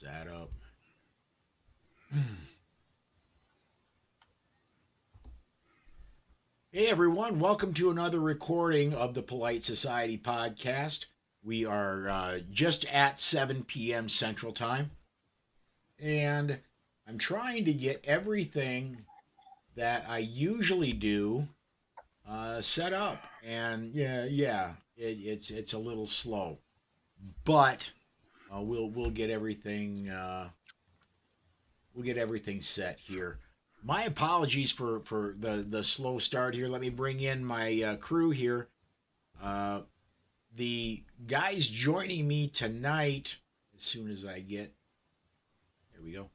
Set up. Hey everyone, welcome to another recording of the Polite Society podcast. We are just at 7 p.m. Central Time, and I'm trying to get everything that I usually do set up. And it's a little slow, but we'll get everything set here. My apologies for the slow start here. Let me bring in my crew here. The guys joining me tonight, as soon as I get, there we go.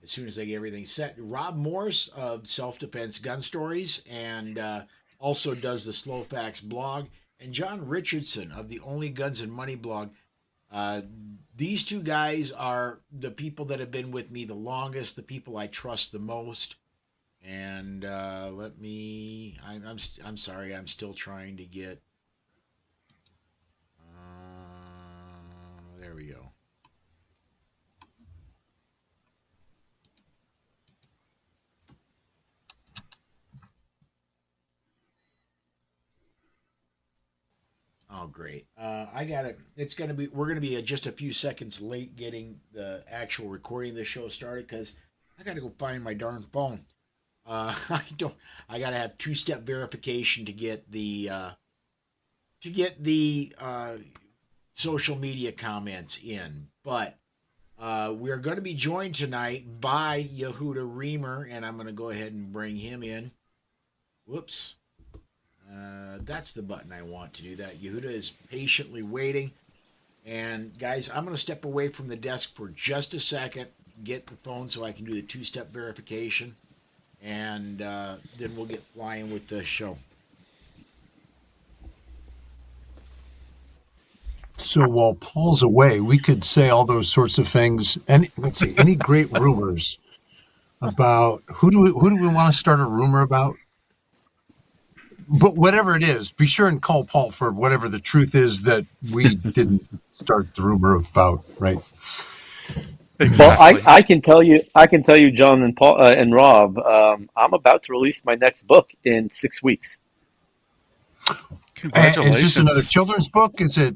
As soon as I get everything set, Rob Morse of Self Defense Gun Stories and also does the Slow Facts blog, and John Richardson of the Only Guns and Money blog. These two guys are the people that have been with me the longest, the people I trust the most. And I'm sorry, I'm still trying to get. There we go. Oh, great. I got it. We're going to be just a few seconds late getting the actual recording of the show started because I got to go find my darn phone. I got to have two-step verification to get the social media comments in. But we're going to be joined tonight by Yehuda Remer, and I'm going to go ahead and bring him in. Whoops. That's the button I want to do that. Yehuda is patiently waiting. And guys, I'm going to step away from the desk for just a second, get the phone so I can do the two-step verification, and then we'll get flying with the show. So while Paul's away, we could say all those sorts of things. And let's see, any great rumors about who do we want to start a rumor about? But whatever it is, be sure and call Paul for whatever the truth is that we didn't start the rumor about, right? Exactly. Well, I can tell you, John and Paul and Rob, I'm about to release my next book in 6 weeks. Congratulations! Is this another children's book? Is it?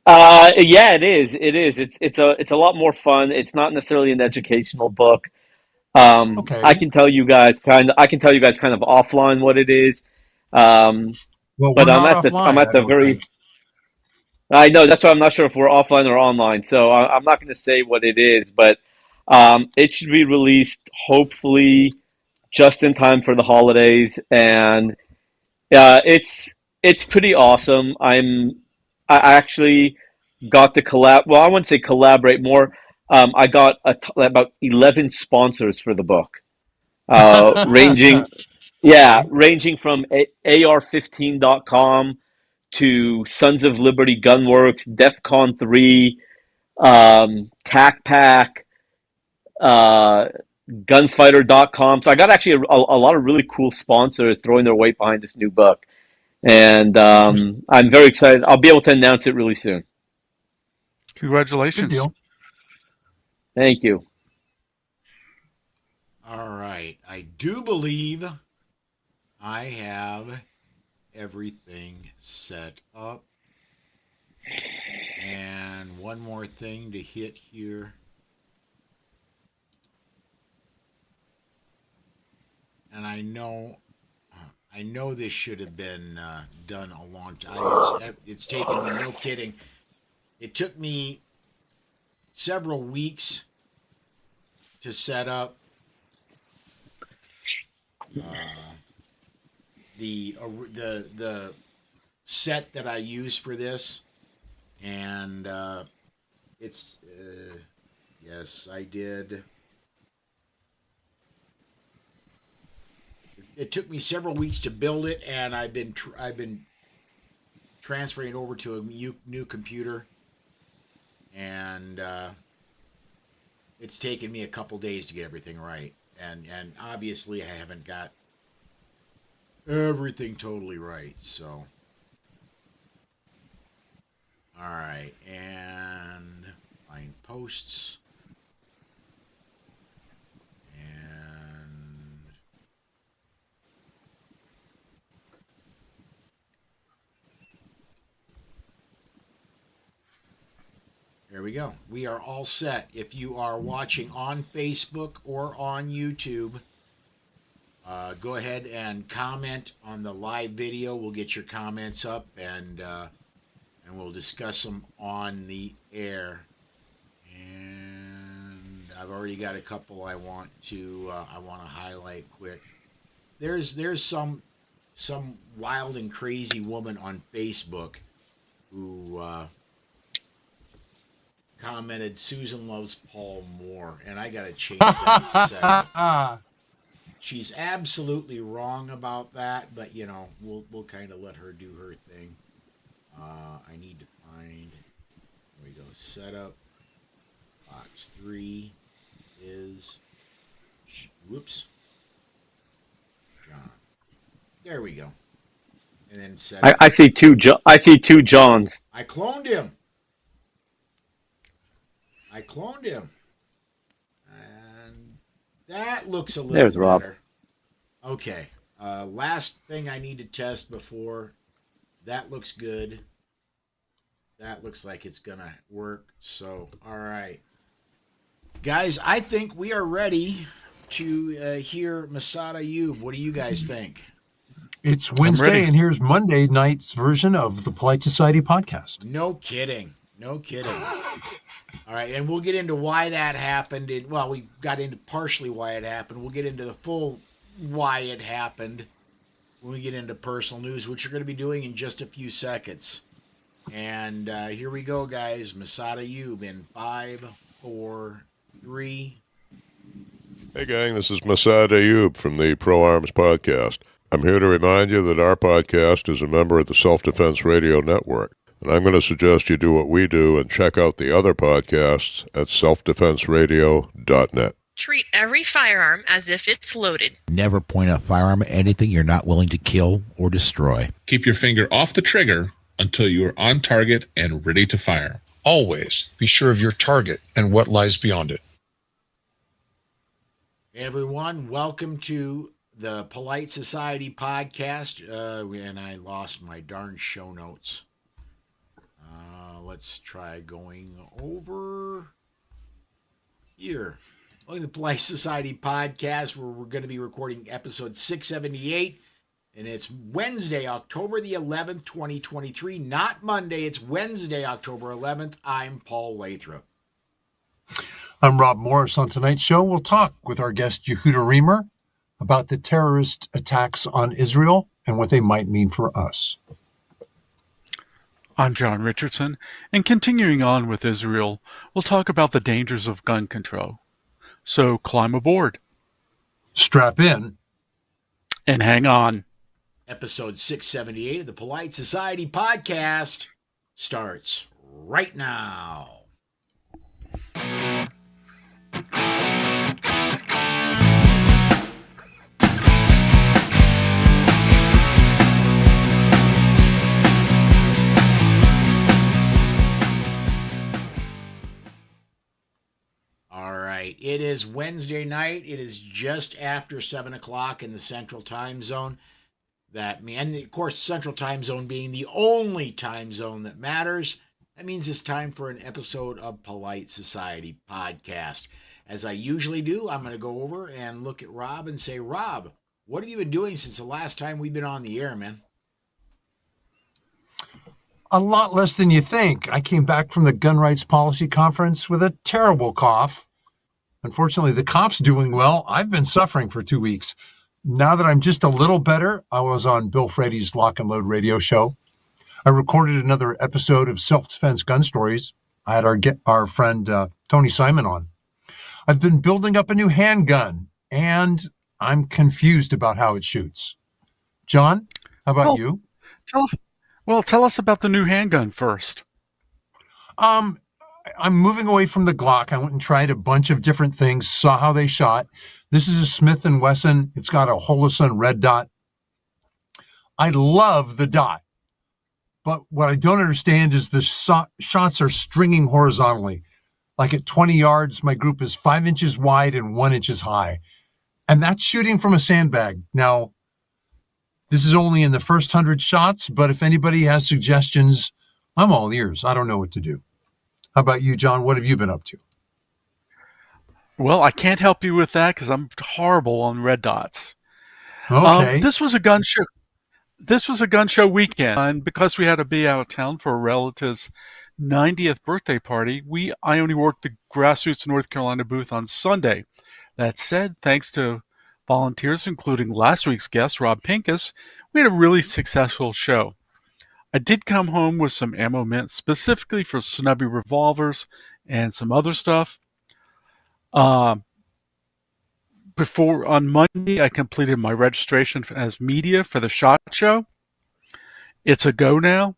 Yeah, it is. It is. It's a lot more fun. It's not necessarily an educational book. Okay. I can tell you guys kind of offline what it is. Well, but I'm at the very. Think. I know, that's why I'm not sure if we're offline or online. So I'm not going to say what it is, but it should be released hopefully just in time for the holidays, and it's pretty awesome. I actually got to collab. Well, I wouldn't say collaborate more. I got about 11 sponsors for the book, ranging from AR15.com to Sons of Liberty Gunworks, DEFCON 3, TAC Pack, Gunfighter.com. So I got actually a lot of really cool sponsors throwing their weight behind this new book. And I'm very excited. I'll be able to announce it really soon. Congratulations. Good deal. Thank you. All right. I do believe I have everything set up. And one more thing to hit here. And I know this should have been done a long time. It's taken me, no kidding. It took me several weeks to set up the set that I use for this, and it's yes, I did. It took me several weeks to build it, and I've been transferring over to a new computer, and it's taken me a couple days to get everything right, and obviously I haven't got everything totally right. So, all right, and find posts. There we go. We are all set. If you are watching on Facebook or on YouTube, go ahead and comment on the live video. We'll get your comments up and we'll discuss them on the air. And I've already got a couple I want to highlight quick. There's some wild and crazy woman on Facebook who commented Susan loves Paul more, and I gotta change that in a second. She's absolutely wrong about that, but we'll kind of let her do her thing. I need to find. There we go. Setup. Box 3 is. Whoops. John. There we go. And then setup. I see two. I see two Johns. I cloned him. And that looks a little There's better. Rob. Okay. Last thing I need to test before. That looks good. That looks like it's going to work. So, all right. Guys, I think we are ready to hear Masada Ayub. What do you guys think? It's Wednesday, and here's Monday night's version of the Polite Society podcast. No kidding. All right, and we'll get into why that happened. We got into partially why it happened. We'll get into the full why it happened when we get into personal news, which we're going to be doing in just a few seconds. And here we go, guys. Masada Ayub in 5, 4, 3. Hey, gang, this is Masada Ayub from the Pro Arms Podcast. I'm here to remind you that our podcast is a member of the Self-Defense Radio Network. And I'm going to suggest you do what we do and check out the other podcasts at selfdefenseradio.net. Treat every firearm as if it's loaded. Never point a firearm at anything you're not willing to kill or destroy. Keep your finger off the trigger until you are on target and ready to fire. Always be sure of your target and what lies beyond it. Hey everyone, welcome to the Polite Society podcast. And I lost my darn show notes. Let's try going over here. Welcome to the Polite Society podcast, where we're going to be recording episode 678. And it's Wednesday, October the 11th, 2023. Not Monday, it's Wednesday, October 11th. I'm Paul Lathrop. I'm Rob Morris. On tonight's show, we'll talk with our guest Yehuda Remer about the terrorist attacks on Israel and what they might mean for us. I'm John Richardson, and continuing on with Israel, we'll talk about the dangers of gun control. So climb aboard. Strap in. And hang on. Episode 678 of the Polite Society podcast starts right now. It is Wednesday night. It is just after 7 o'clock in the Central Time Zone. And of course, Central Time Zone being the only time zone that matters, that means it's time for an episode of Polite Society Podcast. As I usually do, I'm going to go over and look at Rob and say, Rob, what have you been doing since the last time we've been on the air, man? A lot less than you think. I came back from the Gun Rights Policy Conference with a terrible cough. Unfortunately, the cough's doing well. I've been suffering for 2 weeks. Now that I'm just a little better, I was on Bill Freddy's Lock and Load radio show. I recorded another episode of Self-Defense Gun Stories. I had our friend Tony Simon on. I've been building up a new handgun, and I'm confused about how it shoots. John, how about you? Tell us about the new handgun first. I'm moving away from the Glock. I went and tried a bunch of different things, saw how they shot. This is a Smith & Wesson. It's got a Holosun red dot. I love the dot. But what I don't understand is the shots are stringing horizontally. Like at 20 yards, my group is 5 inches wide and 1 inch high. And that's shooting from a sandbag. Now, this is only in the first 100 shots, but if anybody has suggestions, I'm all ears. I don't know what to do. How about you, John? What have you been up to? Well, I can't help you with that because I'm horrible on red dots. Okay. This was a gun show. This was a gun show weekend, and because we had to be out of town for a relative's 90th birthday party, I only worked the Grassroots North Carolina booth on Sunday. That said, thanks to volunteers, including last week's guest, Rob Pincus, we had a really successful show. I did come home with some ammo mint specifically for snubby revolvers and some other stuff. Before on Monday, I completed my registration as media for the SHOT Show. It's a go now.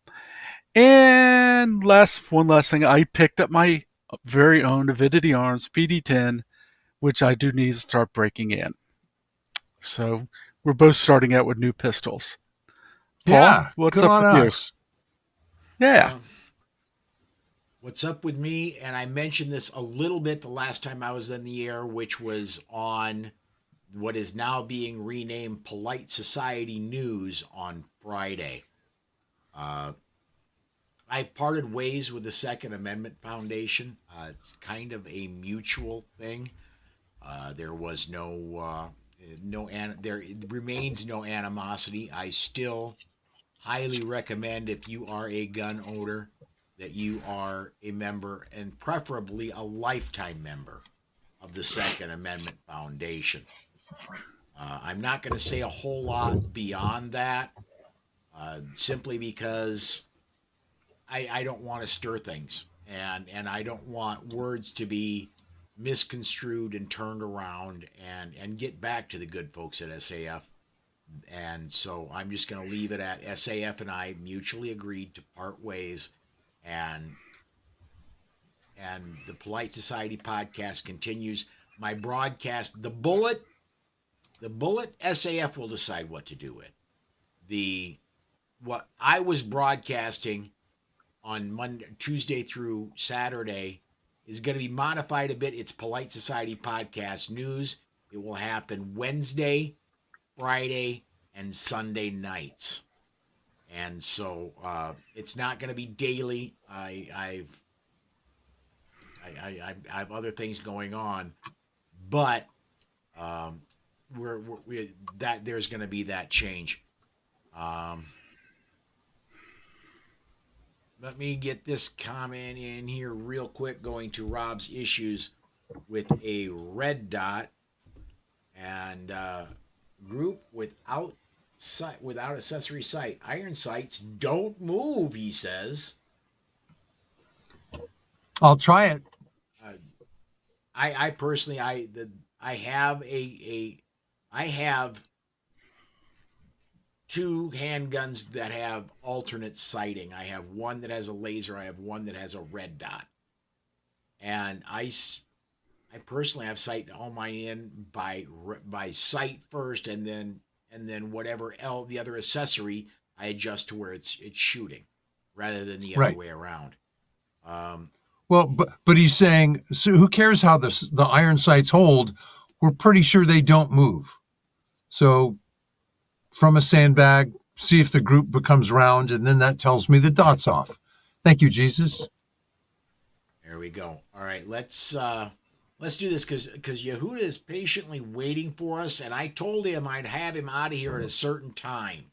And one last thing, I picked up my very own Avidity Arms PD-10, which I do need to start breaking in. So we're both starting out with new pistols. Paul, Yeah, what's good up on with us. you? Yeah. What's up with me? And I mentioned this a little bit the last time I was in the air, which was on what is now being renamed Polite Society News on Friday. I've parted ways with the Second Amendment Foundation. It's kind of a mutual thing. There was there remains no animosity. I still highly recommend, if you are a gun owner, that you are a member, and preferably a lifetime member, of the Second Amendment Foundation. I'm not going to say a whole lot beyond that, simply because I don't want to stir things, and I don't want words to be misconstrued and turned around and get back to the good folks at SAF. And so I'm just going to leave it at SAF and I mutually agreed to part ways, and the Polite Society podcast continues. My broadcast, the bullet, SAF will decide what to do with. What I was broadcasting on Monday, Tuesday through Saturday is going to be modified a bit. It's Polite Society podcast news. It will happen Wednesday, Friday, and Sunday nights. And so it's not going to be daily. I have other things going on, but there's going to be that change. Let me get this comment in here real quick, going to Rob's issues with a red dot and group without accessory sight. Iron sights don't move, he says. I'll try it. I personally, I have I have two handguns that have alternate sighting. I have one that has a laser. I have one that has a red dot. And I personally have sight all mine in by sight first, and then whatever the other accessory I adjust to where it's shooting, rather than the other way around. Well, but he's saying, so who cares how the iron sights hold? We're pretty sure they don't move. So from a sandbag, see if the group becomes round, and then that tells me the dot's off. Thank you, Jesus. There we go. All right, let's do this because Yehuda is patiently waiting for us, and I told him I'd have him out of here at a certain time.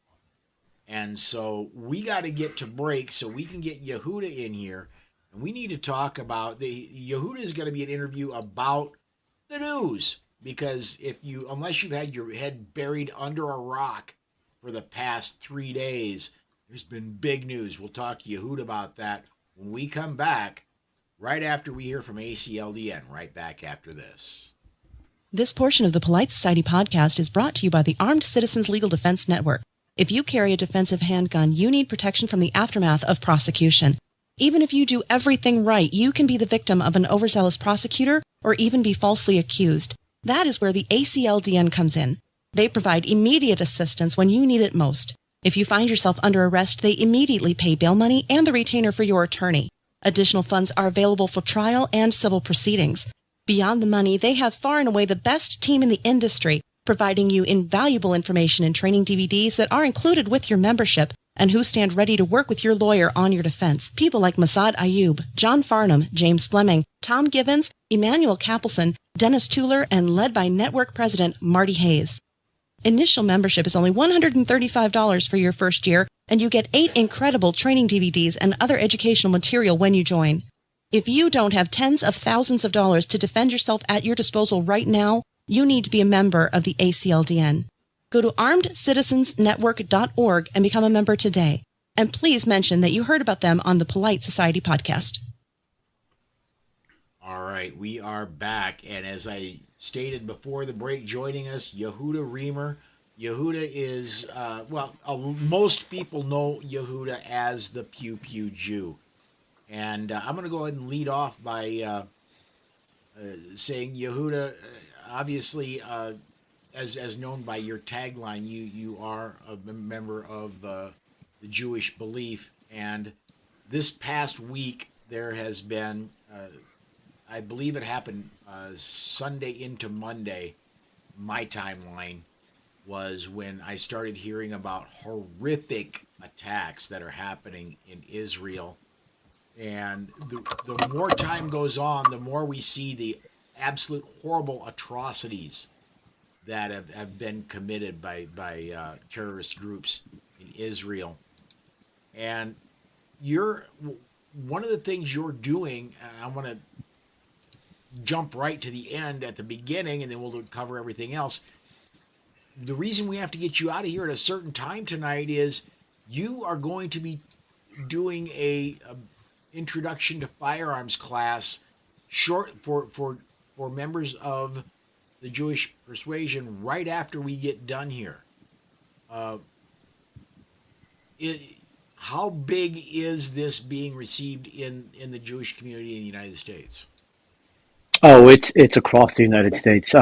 And so we got to get to break so we can get Yehuda in here. And we need to talk about Yehuda is going to be an interview about the news, because unless you've had your head buried under a rock for the past 3 days, there's been big news. We'll talk to Yehuda about that when we come back, right after we hear from ACLDN, right back after this. This portion of the Polite Society podcast is brought to you by the Armed Citizens Legal Defense Network. If you carry a defensive handgun, you need protection from the aftermath of prosecution. Even if you do everything right, you can be the victim of an overzealous prosecutor or even be falsely accused. That is where the ACLDN comes in. They provide immediate assistance when you need it most. If you find yourself under arrest, they immediately pay bail money and the retainer for your attorney. Additional funds are available for trial and civil proceedings. Beyond the money, they have far and away the best team in the industry, providing you invaluable information and training DVDs that are included with your membership, and who stand ready to work with your lawyer on your defense. People like Masad Ayub, John Farnham, James Fleming, Tom Gibbons, Emmanuel Capelson, Dennis Tuller, and led by Network President Marty Hayes. Initial membership is only $135 for your first year, and you get 8 incredible training DVDs and other educational material when you join. If you don't have tens of thousands of dollars to defend yourself at your disposal right now, you need to be a member of the ACLDN. Go to armedcitizensnetwork.org and become a member today. And please mention that you heard about them on the Polite Society podcast. All right, we are back. And as I stated before the break, joining us, Yehuda Remer. Yehuda is, most people know Yehuda as the Pew Pew Jew. And I'm going to go ahead and lead off by saying, Yehuda, obviously, as known by your tagline, you are a member of the Jewish belief. And this past week, there has been, I believe it happened Sunday into Monday, my timeline was when I started hearing about horrific attacks that are happening in Israel. And the more time goes on, the more we see the absolute horrible atrocities that have been committed by terrorist groups in Israel. And one of the things you're doing, and I want to jump right to the end at the beginning, and then we'll cover everything else. The reason we have to get you out of here at a certain time tonight is you are going to be doing a introduction to firearms class short for members of the Jewish persuasion right after we get done here. How big is this being received in the Jewish community in the United States? Oh, it's across the United States.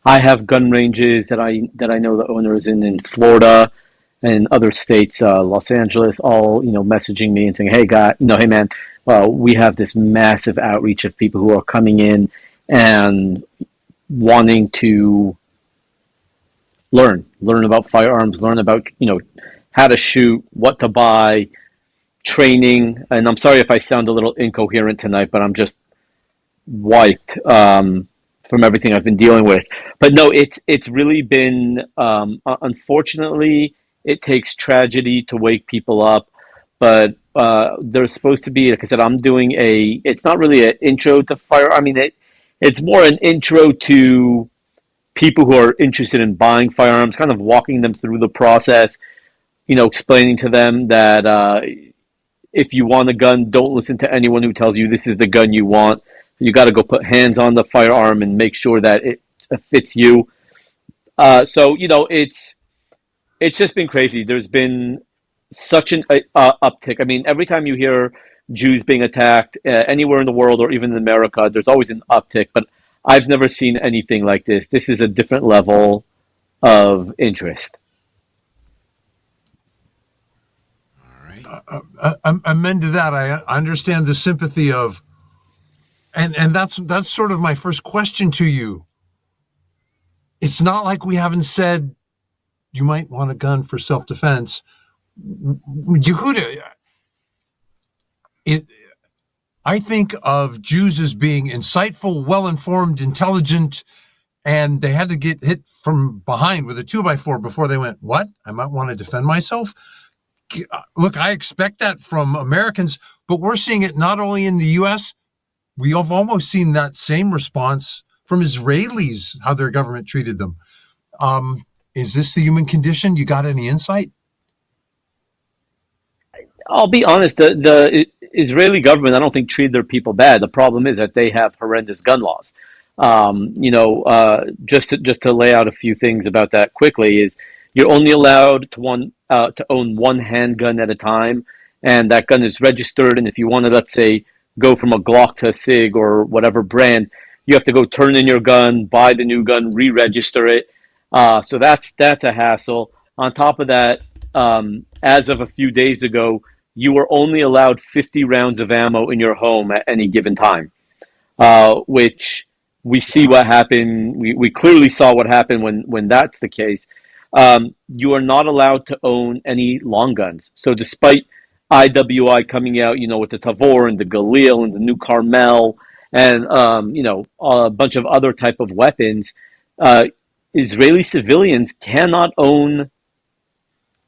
I have gun ranges that I know the owners in Florida and other states, Los Angeles, all messaging me and saying, "Hey, hey man, we have this massive outreach of people who are coming in and wanting to learn about firearms, learn about how to shoot, what to buy, training." And I'm sorry if I sound a little incoherent tonight, but I'm just wiped from everything I've been dealing with. But no, it's really been unfortunately, it takes tragedy to wake people up. But there's supposed to be, like I said, I'm doing it's not really an intro to fire. I mean, it's more an intro to people who are interested in buying firearms, kind of walking them through the process, explaining to them that if you want a gun, don't listen to anyone who tells you this is the gun you want. You got to go put hands on the firearm and make sure that it fits you. So it's just been crazy. There's been such an uptick. I mean, every time you hear Jews being attacked anywhere in the world or even in America, there's always an uptick. But I've never seen anything like this. This is a different level of interest. All right. Amend to that. I understand the sympathy of. And that's sort of my first question to you. It's not like we haven't said you might want a gun for self-defense. Yehuda, I think of Jews as being insightful, well-informed, intelligent, and they had to get hit from behind with a 2x4 before they went, what? I might want to defend myself? Look, I expect that from Americans, but we're seeing it not only in the U.S., we have almost seen that same response from Israelis, how their government treated them. Is this the human condition? You got any insight? I'll be honest, the Israeli government, I don't think treated their people bad. The problem is that they have horrendous gun laws. Just to lay out a few things about that quickly is you're only allowed to own one handgun at a time, and that gun is registered. And if you want to, let's say, go from a Glock to a SIG or whatever brand, you have to go turn in your gun, buy the new gun, re-register it. So that's a hassle. On top of that, as of a few days ago, you were only allowed 50 rounds of ammo in your home at any given time, which we see what happened. We clearly saw what happened when that's the case. you are not allowed to own any long guns. So despite IWI coming out, with the Tavor and the Galil and the new Carmel and a bunch of other type of weapons, uh, Israeli civilians cannot own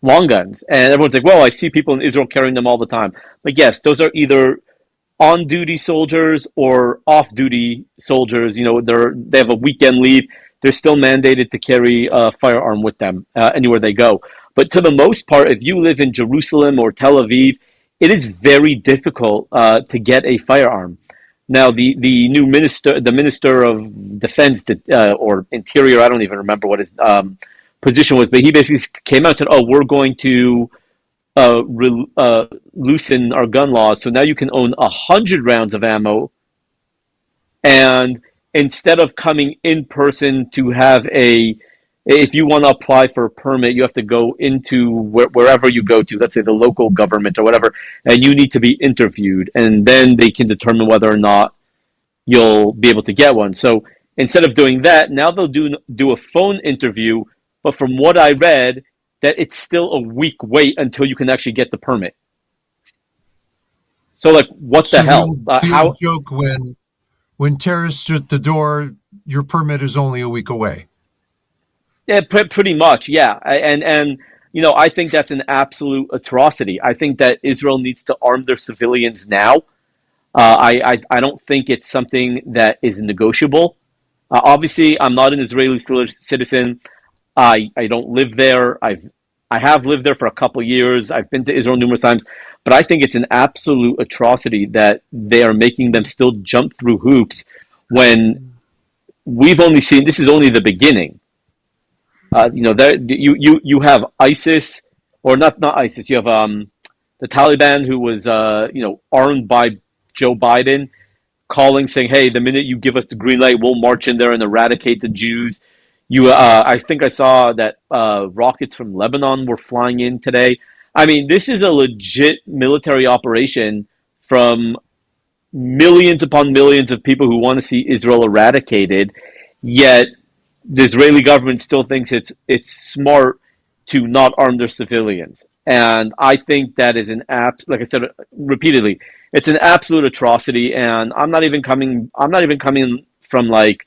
long guns. And everyone's like, well, I see people in Israel carrying them all the time. Like, yes, those are either on duty soldiers or off duty soldiers. They have a weekend leave. They're still mandated to carry a firearm with them anywhere they go. But to the most part, if you live in Jerusalem or Tel Aviv, it is very difficult to get a firearm. Now, the new minister of defense or interior, I don't even remember what his position was, but he basically came out and said, "Oh, we're going to loosen our gun laws, so now you can own 100 rounds of ammo, and instead of coming in person to have if you want to apply for a permit, you have to go into wherever you go to, let's say the local government or whatever, and you need to be interviewed, and then they can determine whether or not you'll be able to get one. So instead of doing that, now they'll do a phone interview, but from what I read, that it's still a week wait until you can actually get the permit. So, like, what the hell? The old joke when terrorists at the door, your permit is only a week away. Yeah, pretty much, yeah. And I think that's an absolute atrocity. I think that Israel needs to arm their civilians now. I don't think it's something that is negotiable. Obviously, I'm not an Israeli citizen. I don't live there. I have lived there for a couple of years. I've been to Israel numerous times, but I think it's an absolute atrocity that they are making them still jump through hoops when we've only seen this is only the beginning. You have ISIS, or not ISIS. You have the Taliban, who was armed by Joe Biden, calling saying, "Hey, the minute you give us the green light, we'll march in there and eradicate the Jews." I think I saw that rockets from Lebanon were flying in today. I mean, this is a legit military operation from millions upon millions of people who want to see Israel eradicated. Yet the Israeli government still thinks it's smart to not arm their civilians, and I think that is like I said repeatedly, it's an absolute atrocity. And I'm not even coming from like,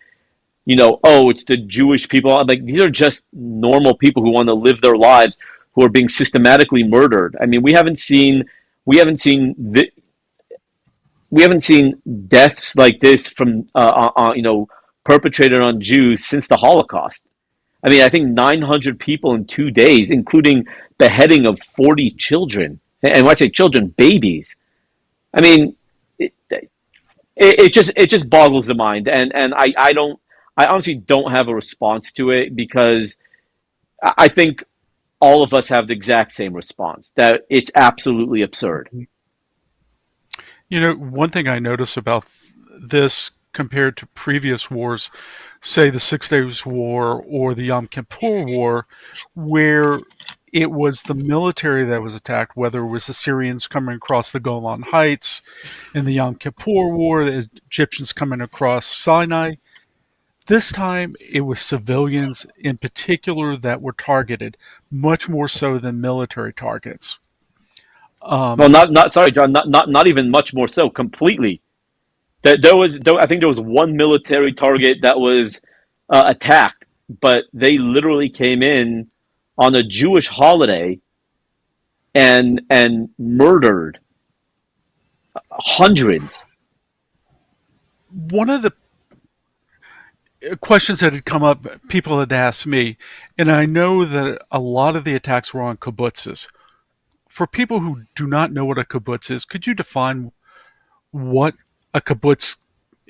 oh, it's the Jewish people. Like, these are just normal people who want to live their lives, who are being systematically murdered. I mean, we haven't seen deaths like this from perpetrated on Jews since the Holocaust. I mean, I think 900 people in 2 days, including beheading of 40 children. And when I say children, babies. I mean, it just boggles the mind, and I honestly don't have a response to it, because I think all of us have the exact same response, that it's absolutely absurd. One thing I notice about this compared to previous wars, say the 6 Days War or the Yom Kippur War, where it was the military that was attacked, whether it was the Syrians coming across the Golan Heights in the Yom Kippur War, the Egyptians coming across Sinai. This time, it was civilians in particular that were targeted, much more so than military targets. Well, not sorry, John, not even much more so. Completely. I think there was one military target that was attacked, but they literally came in on a Jewish holiday and murdered hundreds. One of the questions that had come up, people had asked me, and I know that a lot of the attacks were on kibbutzes. For people who do not know what a kibbutz is, could you define what a kibbutz?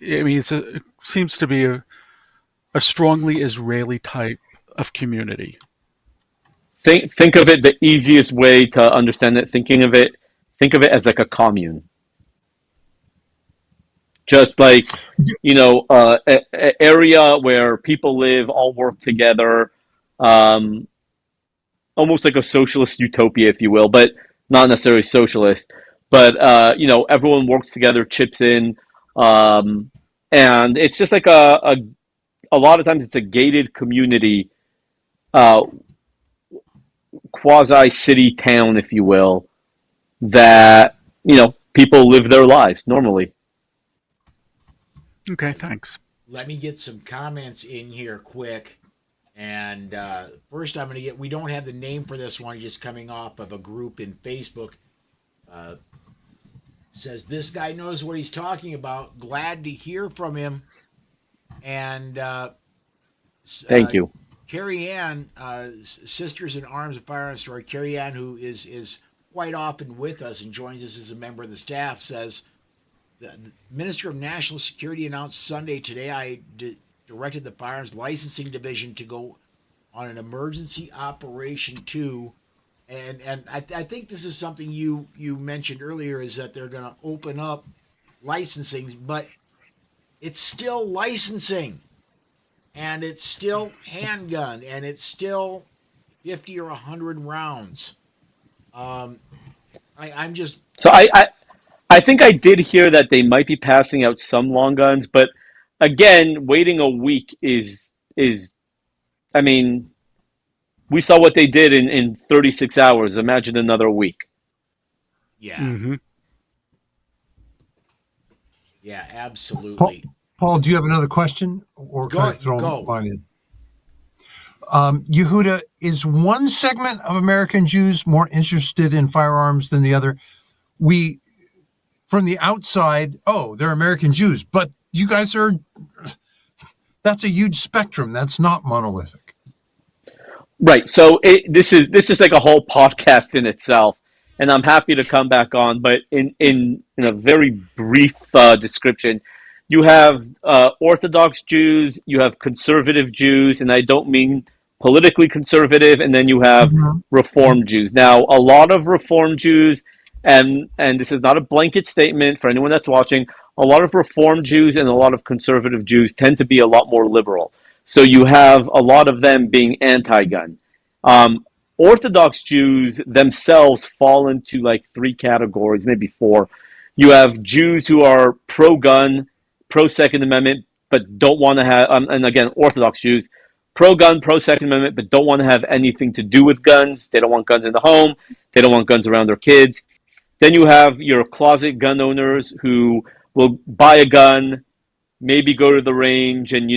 I mean, it seems to be a strongly Israeli type of community. Think of it, the easiest way to understand it. Think of it as like a commune. Just like, area where people live, all work together, almost like a socialist utopia, if you will, but not necessarily socialist. But everyone works together, chips in, and it's just like a lot of times it's a gated community quasi-city town, if you will, that, people live their lives normally. Okay, thanks. Let me get some comments in here quick. And first, I'm going to get. We don't have the name for this one. Just coming off of a group in Facebook. Says this guy knows what he's talking about. Glad to hear from him. And Thank you. Carrie Ann, Sisters in Arms of Firearms Store. Carrie Ann, who is quite often with us and joins us as a member of the staff, says the Minister of National Security announced Sunday today. I directed the Firearms Licensing Division to go on an emergency operation too, and I think this is something you mentioned earlier, is that they're going to open up licensing, but it's still licensing, and it's still handgun, and it's still 50 or 100 rounds. I'm just So I think I did hear that they might be passing out some long guns, but again, waiting a week is I mean, we saw what they did in 36 hours. Imagine another week. yeah. Mm-hmm. Yeah, absolutely. Paul, do you have another question, or can I throw mine in? Yehuda, is one segment of American Jews more interested in firearms than the other? We, from the outside, they're American Jews, but you guys that's a huge spectrum. That's not monolithic. Right. So this is like a whole podcast in itself, and I'm happy to come back on. But in a very brief description, you have Orthodox Jews, you have conservative Jews, and I don't mean politically conservative, and then you have Reform Jews. Now, a lot of Reform Jews, and this is not a blanket statement for anyone that's watching, a lot of Reform Jews and a lot of conservative Jews tend to be a lot more liberal. So you have a lot of them being anti-gun. Orthodox Jews themselves fall into like three categories, maybe four. You have Jews who are pro-gun, pro-Second Amendment, but don't want to have, and again, Orthodox Jews, pro-gun, pro-Second Amendment, but don't want to have anything to do with guns. They don't want guns in the home. They don't want guns around their kids. Then you have your closet gun owners who will buy a gun, maybe go to the range and,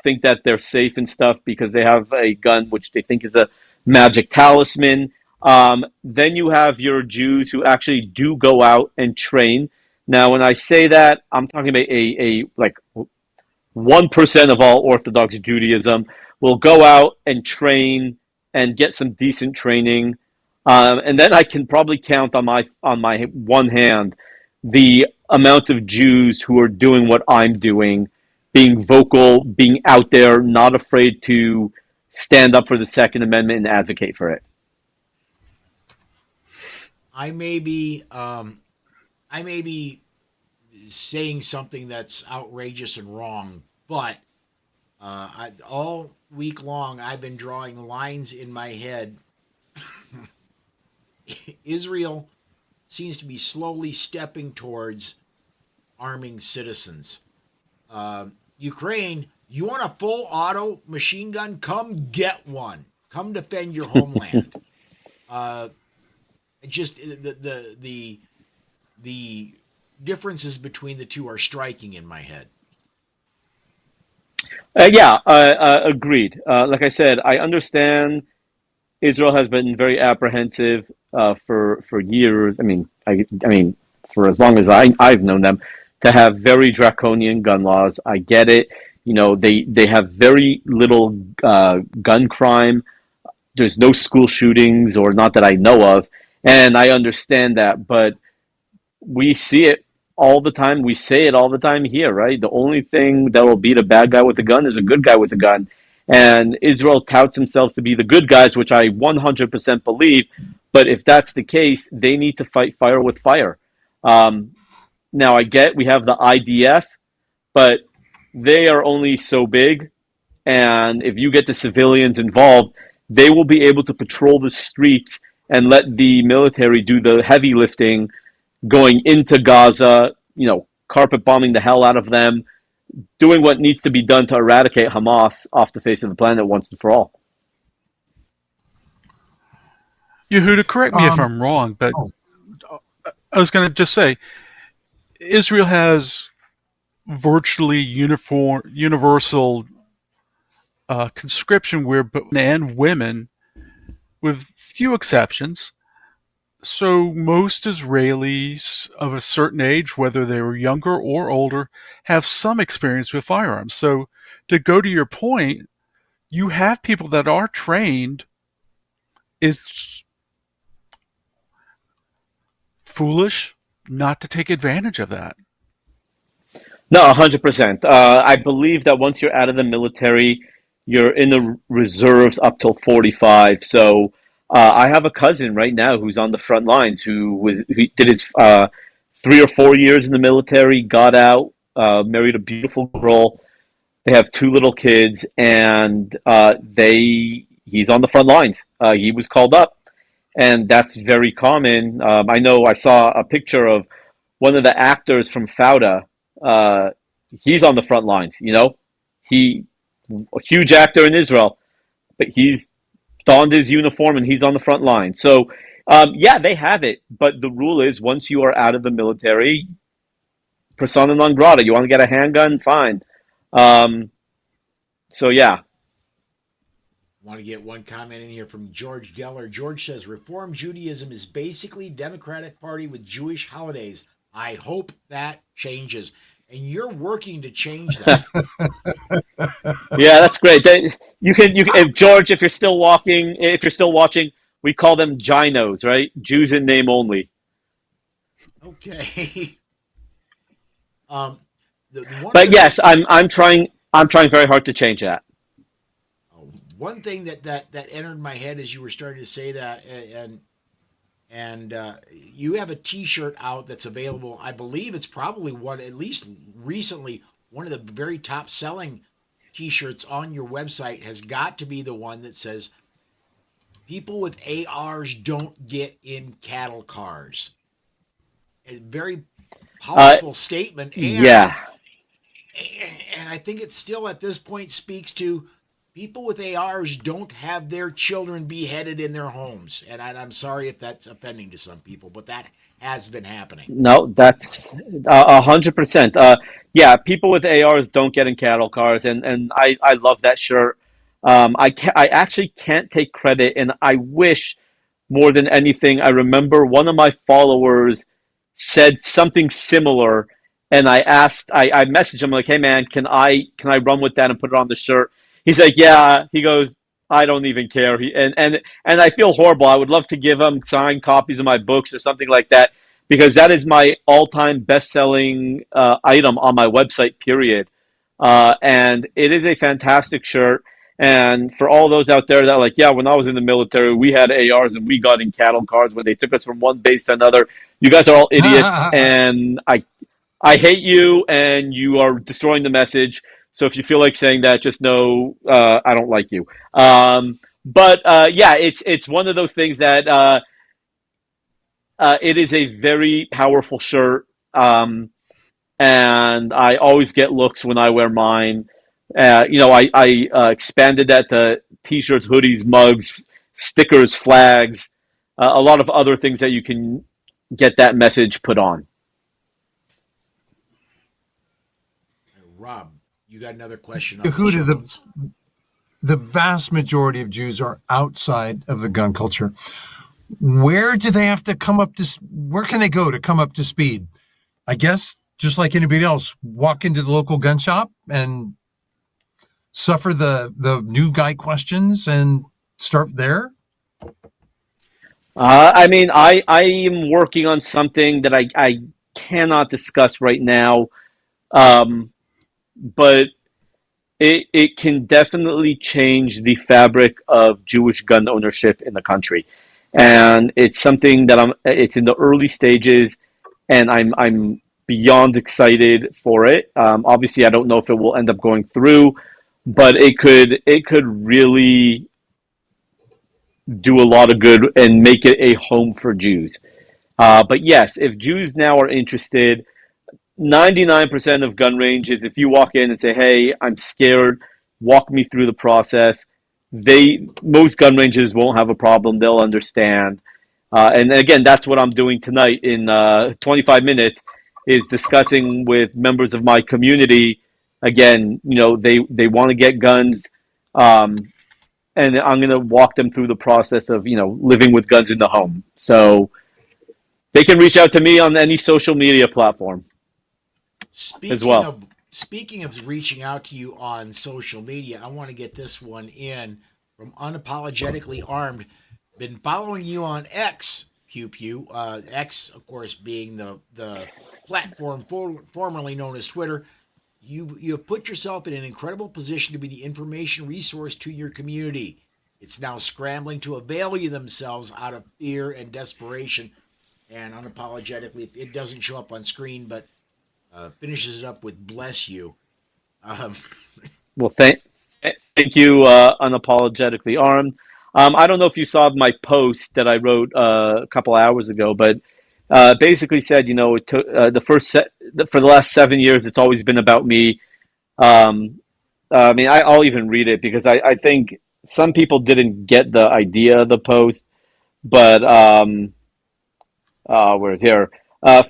think that they're safe and stuff because they have a gun which they think is a magic talisman. Then you have your Jews who actually do go out and train. Now, when I say that, I'm talking about a like 1% of all Orthodox Judaism will go out and train and get some decent training. And then I can probably count on my one hand the amount of Jews who are doing what I'm doing, being vocal, being out there, not afraid to stand up for the Second Amendment and advocate for it. I may be saying something that's outrageous and wrong, but all week long I've been drawing lines in my head. Israel seems to be slowly stepping towards arming citizens. Ukraine, you want a full auto machine gun? Come get one. Come defend your homeland. Just the differences between the two are striking in my head. Agreed. Like I said, I understand Israel has been very apprehensive for years. I mean, for as long as I've known them, to have very draconian gun laws. I get it. They have very little gun crime. There's no school shootings, or not that I know of, and I understand that. But we see it all the time. We say it all the time here, right? The only thing that will beat a bad guy with a gun is a good guy with a gun. And Israel touts themselves to be the good guys, which I 100% believe. But if that's the case, they need to fight fire with fire. Now, I get we have the IDF, but they are only so big. And if you get the civilians involved, they will be able to patrol the streets and let the military do the heavy lifting, going into Gaza, carpet bombing the hell out of them, doing what needs to be done to eradicate Hamas off the face of the planet once and for all. Yehuda, correct me if Um, I'm wrong, but oh, I was going to just say Israel has virtually universal conscription where both men and women, with few exceptions. So most Israelis of a certain age, whether they were younger or older, have some experience with firearms. So to go to your point, you have people that are trained. It's foolish not to take advantage of that. No, 100%. I believe that once you're out of the military, you're in the reserves up till 45. So I have a cousin right now who's on the front lines who did his 3 or 4 years in the military, got out, married a beautiful girl. They have two little kids, and he's on the front lines. He was called up, and that's very common. I know I saw a picture of one of the actors from Fauda. Uh, he's on the front lines. He a huge actor in Israel, but he's donned his uniform and he's on the front line. So yeah, they have it, but the rule is once you are out of the military, persona non grata. You want to get a handgun, fine. Um, so yeah, Want to get one comment in here from George Geller. George says Reform Judaism is basically Democratic Party with Jewish holidays. I hope that changes. And you're working to change that. yeah, that's great. If George, if you're still watching, we call them Ginos, right? Jews in name only. Okay. um, one of But the yes, things, I'm trying very hard to change that. one thing that entered my head as you were starting to say that, and you have a T-shirt out that's available. I believe it's probably one, at least recently, one of the very top selling T-shirts on your website has got to be the one that says "People with ARs don't get in cattle cars." A very Uh, powerful statement, yeah, and I think it still at this point speaks to people with ARs don't have their children beheaded in their homes. And I'm sorry if that's offending to some people, but that has been happening. no, that's 100%. Yeah, people with ARs don't get in cattle cars, and I love that shirt. I actually can't take credit, and I wish more than anything. I remember one of my followers said something similar, and I messaged him like, "Hey man, can I run with that and put it on the shirt?" He's like, "Yeah." He goes, "I don't even care." And I feel horrible. I would love to give him signed copies of my books or something like that because that is my all-time best-selling item on my website. Period. And it is a fantastic shirt. And for all those out there that are like, yeah, when I was in the military, we had ARs and we got in cattle cars when they took us from one base to another. You guys are all idiots, and I hate you, and you are destroying the message. So if you feel like saying that, just know I don't like you. But yeah, it's one of those things that it is a very powerful shirt. And I always get looks when I wear mine. I expanded that to t-shirts, hoodies, mugs, stickers, flags, a lot of other things that you can get that message put on. Rob, you got another question on the Yehuda, show notes? the vast majority of Jews are outside of the gun culture. Where do they have to come up to? Where can they go to come up to speed? I guess just like anybody else, walk into the local gun shop and suffer the new guy questions and start there. I mean, I am working on something that I cannot discuss right now, but it can definitely change the fabric of Jewish gun ownership in the country, and it's something that it's in the early stages, and I'm beyond excited for it. Obviously, I don't know if it will end up going through, but it could really do a lot of good and make it a home for Jews. But yes, if Jews now are interested, 99% of gun ranges, if you walk in and say, "Hey, I'm scared, walk me through the process," most gun ranges won't have a problem. They'll understand. And again, that's what I'm doing tonight in 25 minutes is discussing with members of my community. Again, they want to get guns, and I'm going to walk them through the process of living with guns in the home. So they can reach out to me on any social media platform as well. Speaking of reaching out to you on social media, I want to get this one in from Unapologetically Armed. Been following you on X, Pew Pew. X, of course, being the platform formerly known as Twitter. You have put yourself in an incredible position to be the information resource to your community. It's now scrambling to avail you themselves out of fear and desperation. And unapologetically, it doesn't show up on screen, but finishes it up with "bless you." Well, thank you, Unapologetically Armed. I don't know if you saw my post that I wrote a couple hours ago, but basically said, it took for the last 7 years, it's always been about me. I mean, I'll even read it because I think some people didn't get the idea of the post, but where's here?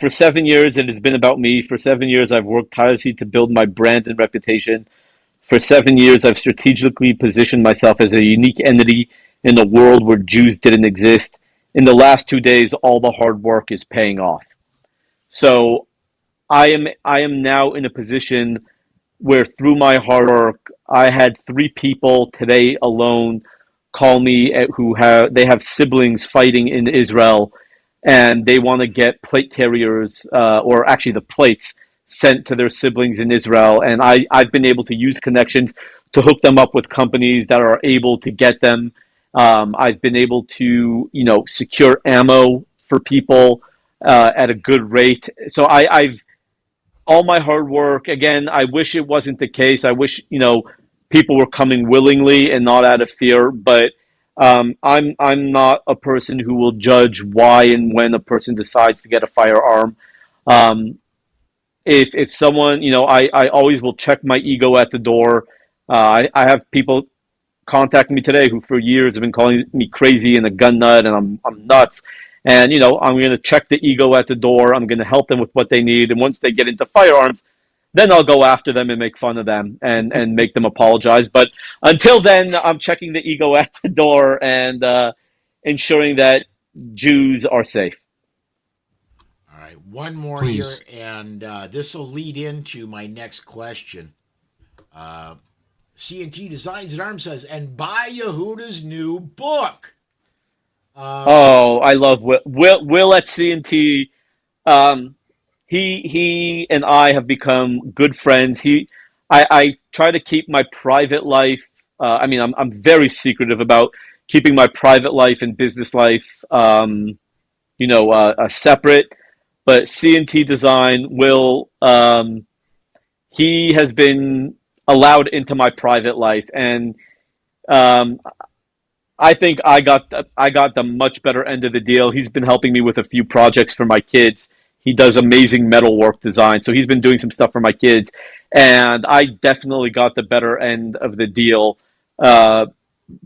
For 7 years, it has been about me. For 7 years, I've worked tirelessly to build my brand and reputation. For 7 years, I've strategically positioned myself as a unique entity in a world where Jews didn't exist. In the last 2 days, all the hard work is paying off. So I am now in a position where through my hard work, I had 3 people today alone call me they have siblings fighting in Israel, and they want to get plate carriers, or actually the plates, sent to their siblings in Israel. And I've been able to use connections to hook them up with companies that are able to get them. I've been able to, secure ammo for people at a good rate. So I've all my hard work. Again, I wish it wasn't the case. I wish, people were coming willingly and not out of fear. But I'm not a person who will judge why and when a person decides to get a firearm. If someone, I always will check my ego at the door. I have people contact me today who for years have been calling me crazy and a gun nut, and I'm nuts. And I'm going to check the ego at the door. I'm going to help them with what they need, and once they get into firearms, then I'll go after them and make fun of them and make them apologize. But until then, I'm checking the ego at the door and ensuring that Jews are safe. All right, one more Please. here, and this will lead into my next question. C&T Designs and Arms says, and buy Yehuda's new book. I love Will at C&T. He and I have become good friends. I try to keep my private life. I'm very secretive about keeping my private life and business life, separate. But C&T Design will. He has been allowed into my private life, and I think I got the much better end of the deal. He's been helping me with a few projects for my kids. He does amazing metalwork design, so he's been doing some stuff for my kids, and I definitely got the better end of the deal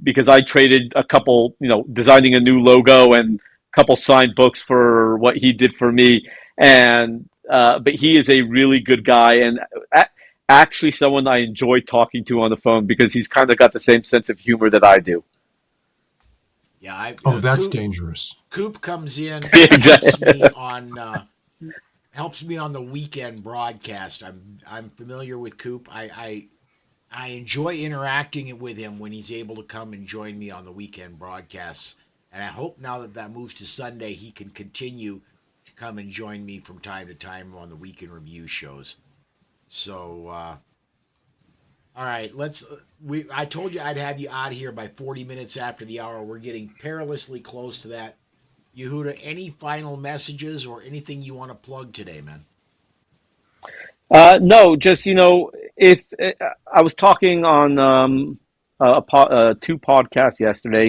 because I traded a couple, designing a new logo and a couple signed books for what he did for me. And but he is a really good guy, and actually someone I enjoy talking to on the phone because he's kind of got the same sense of humor that I do. Yeah, that's dangerous. Coop comes in, Exactly. helps me on the weekend broadcast. I'm familiar with Coop. I enjoy interacting with him when he's able to come and join me on the weekend broadcasts. And I hope now that moves to Sunday, he can continue to come and join me from time to time on the weekend review shows. So, all right, I told you I'd have you out of here by 40 minutes after the hour. We're getting perilously close to that. Yehuda, any final messages or anything you want to plug today, man? No, just if I was talking on 2 podcasts yesterday,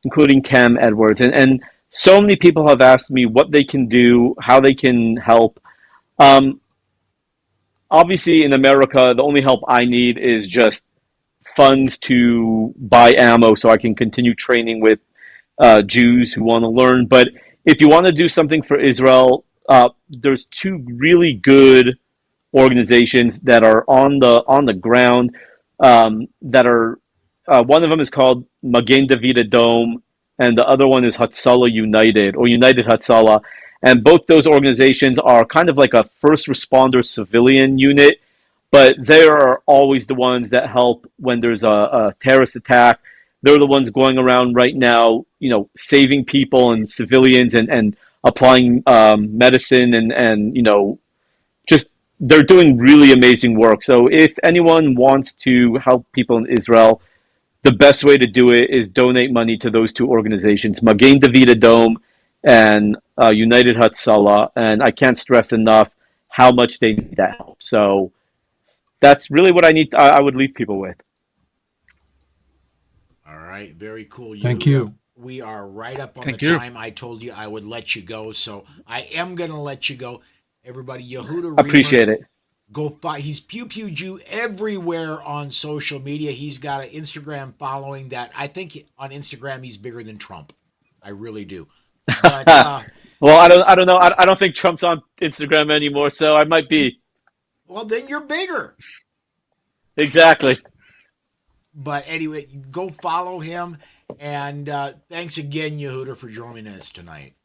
including Cam Edwards, and so many people have asked me what they can do, how they can help. Obviously, in America, the only help I need is just funds to buy ammo so I can continue training with Jews who want to learn. But if you want to do something for Israel, there's two really good organizations that are on the ground that are one of them is called Magen David Adom, and the other one is Hatzalah United or United Hatzalah. And both those organizations are kind of like a first responder civilian unit, but they are always the ones that help when there's a terrorist attack. They're the ones going around right now, saving people and civilians and applying medicine and just they're doing really amazing work. So if anyone wants to help people in Israel, the best way to do it is donate money to those two organizations, Magen David Adom and United Hatzalah. And I can't stress enough how much they need that help. So that's really what I would leave people with. All right, very cool. Thank you. We are right up on Thank the you. time I told you I would let you go, so I am going to let you go. Everybody, Yehuda Remer, Appreciate it. go find. He's Pew Pew Jew everywhere on social media. He's got an Instagram following that I think on Instagram he's bigger than Trump. I really do. But well, I don't know. I don't think Trump's on Instagram anymore, so I might be. well, then you're bigger. Exactly. But anyway, go follow him. And thanks again, Yehuda, for joining us tonight.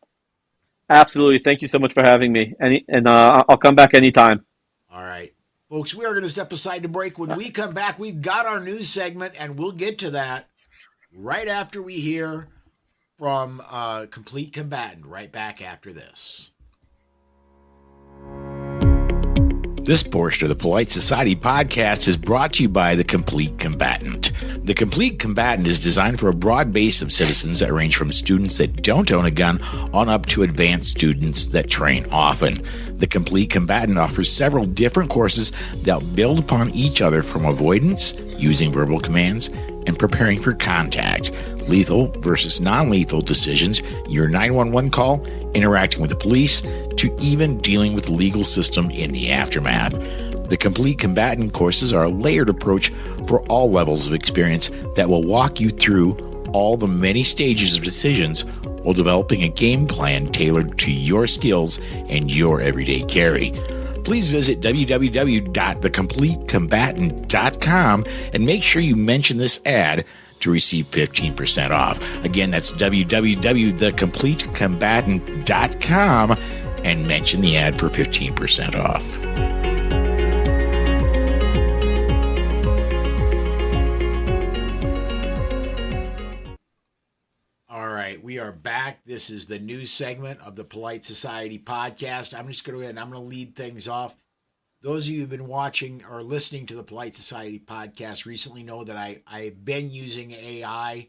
Absolutely. Thank you so much for having me. And I'll come back anytime. All right. Folks, we are going to step aside to break. When we come back, we've got our news segment, and we'll get to that right after we hear from Complete Combatant, right back after this. This portion of the Polite Society podcast is brought to you by The Complete Combatant. The Complete Combatant is designed for a broad base of citizens that range from students that don't own a gun on up to advanced students that train often. The Complete Combatant offers several different courses that build upon each other, from avoidance, using verbal commands, and preparing for contact, lethal versus non-lethal decisions, your 911 call, interacting with the police, to even dealing with the legal system in the aftermath. The Complete Combatant courses are a layered approach for all levels of experience that will walk you through all the many stages of decisions while developing a game plan tailored to your skills and your everyday carry. Please visit www.thecompletecombatant.com and make sure you mention this ad to receive 15% off. Again, that's www.thecompletecombatant.com and mention the ad for 15% off. All right, we are back. This is the news segment of the Polite Society podcast. I'm just going to go ahead and I'm going to lead things off. Those of you who've been watching or listening to the Polite Society podcast recently know that I've been using AI,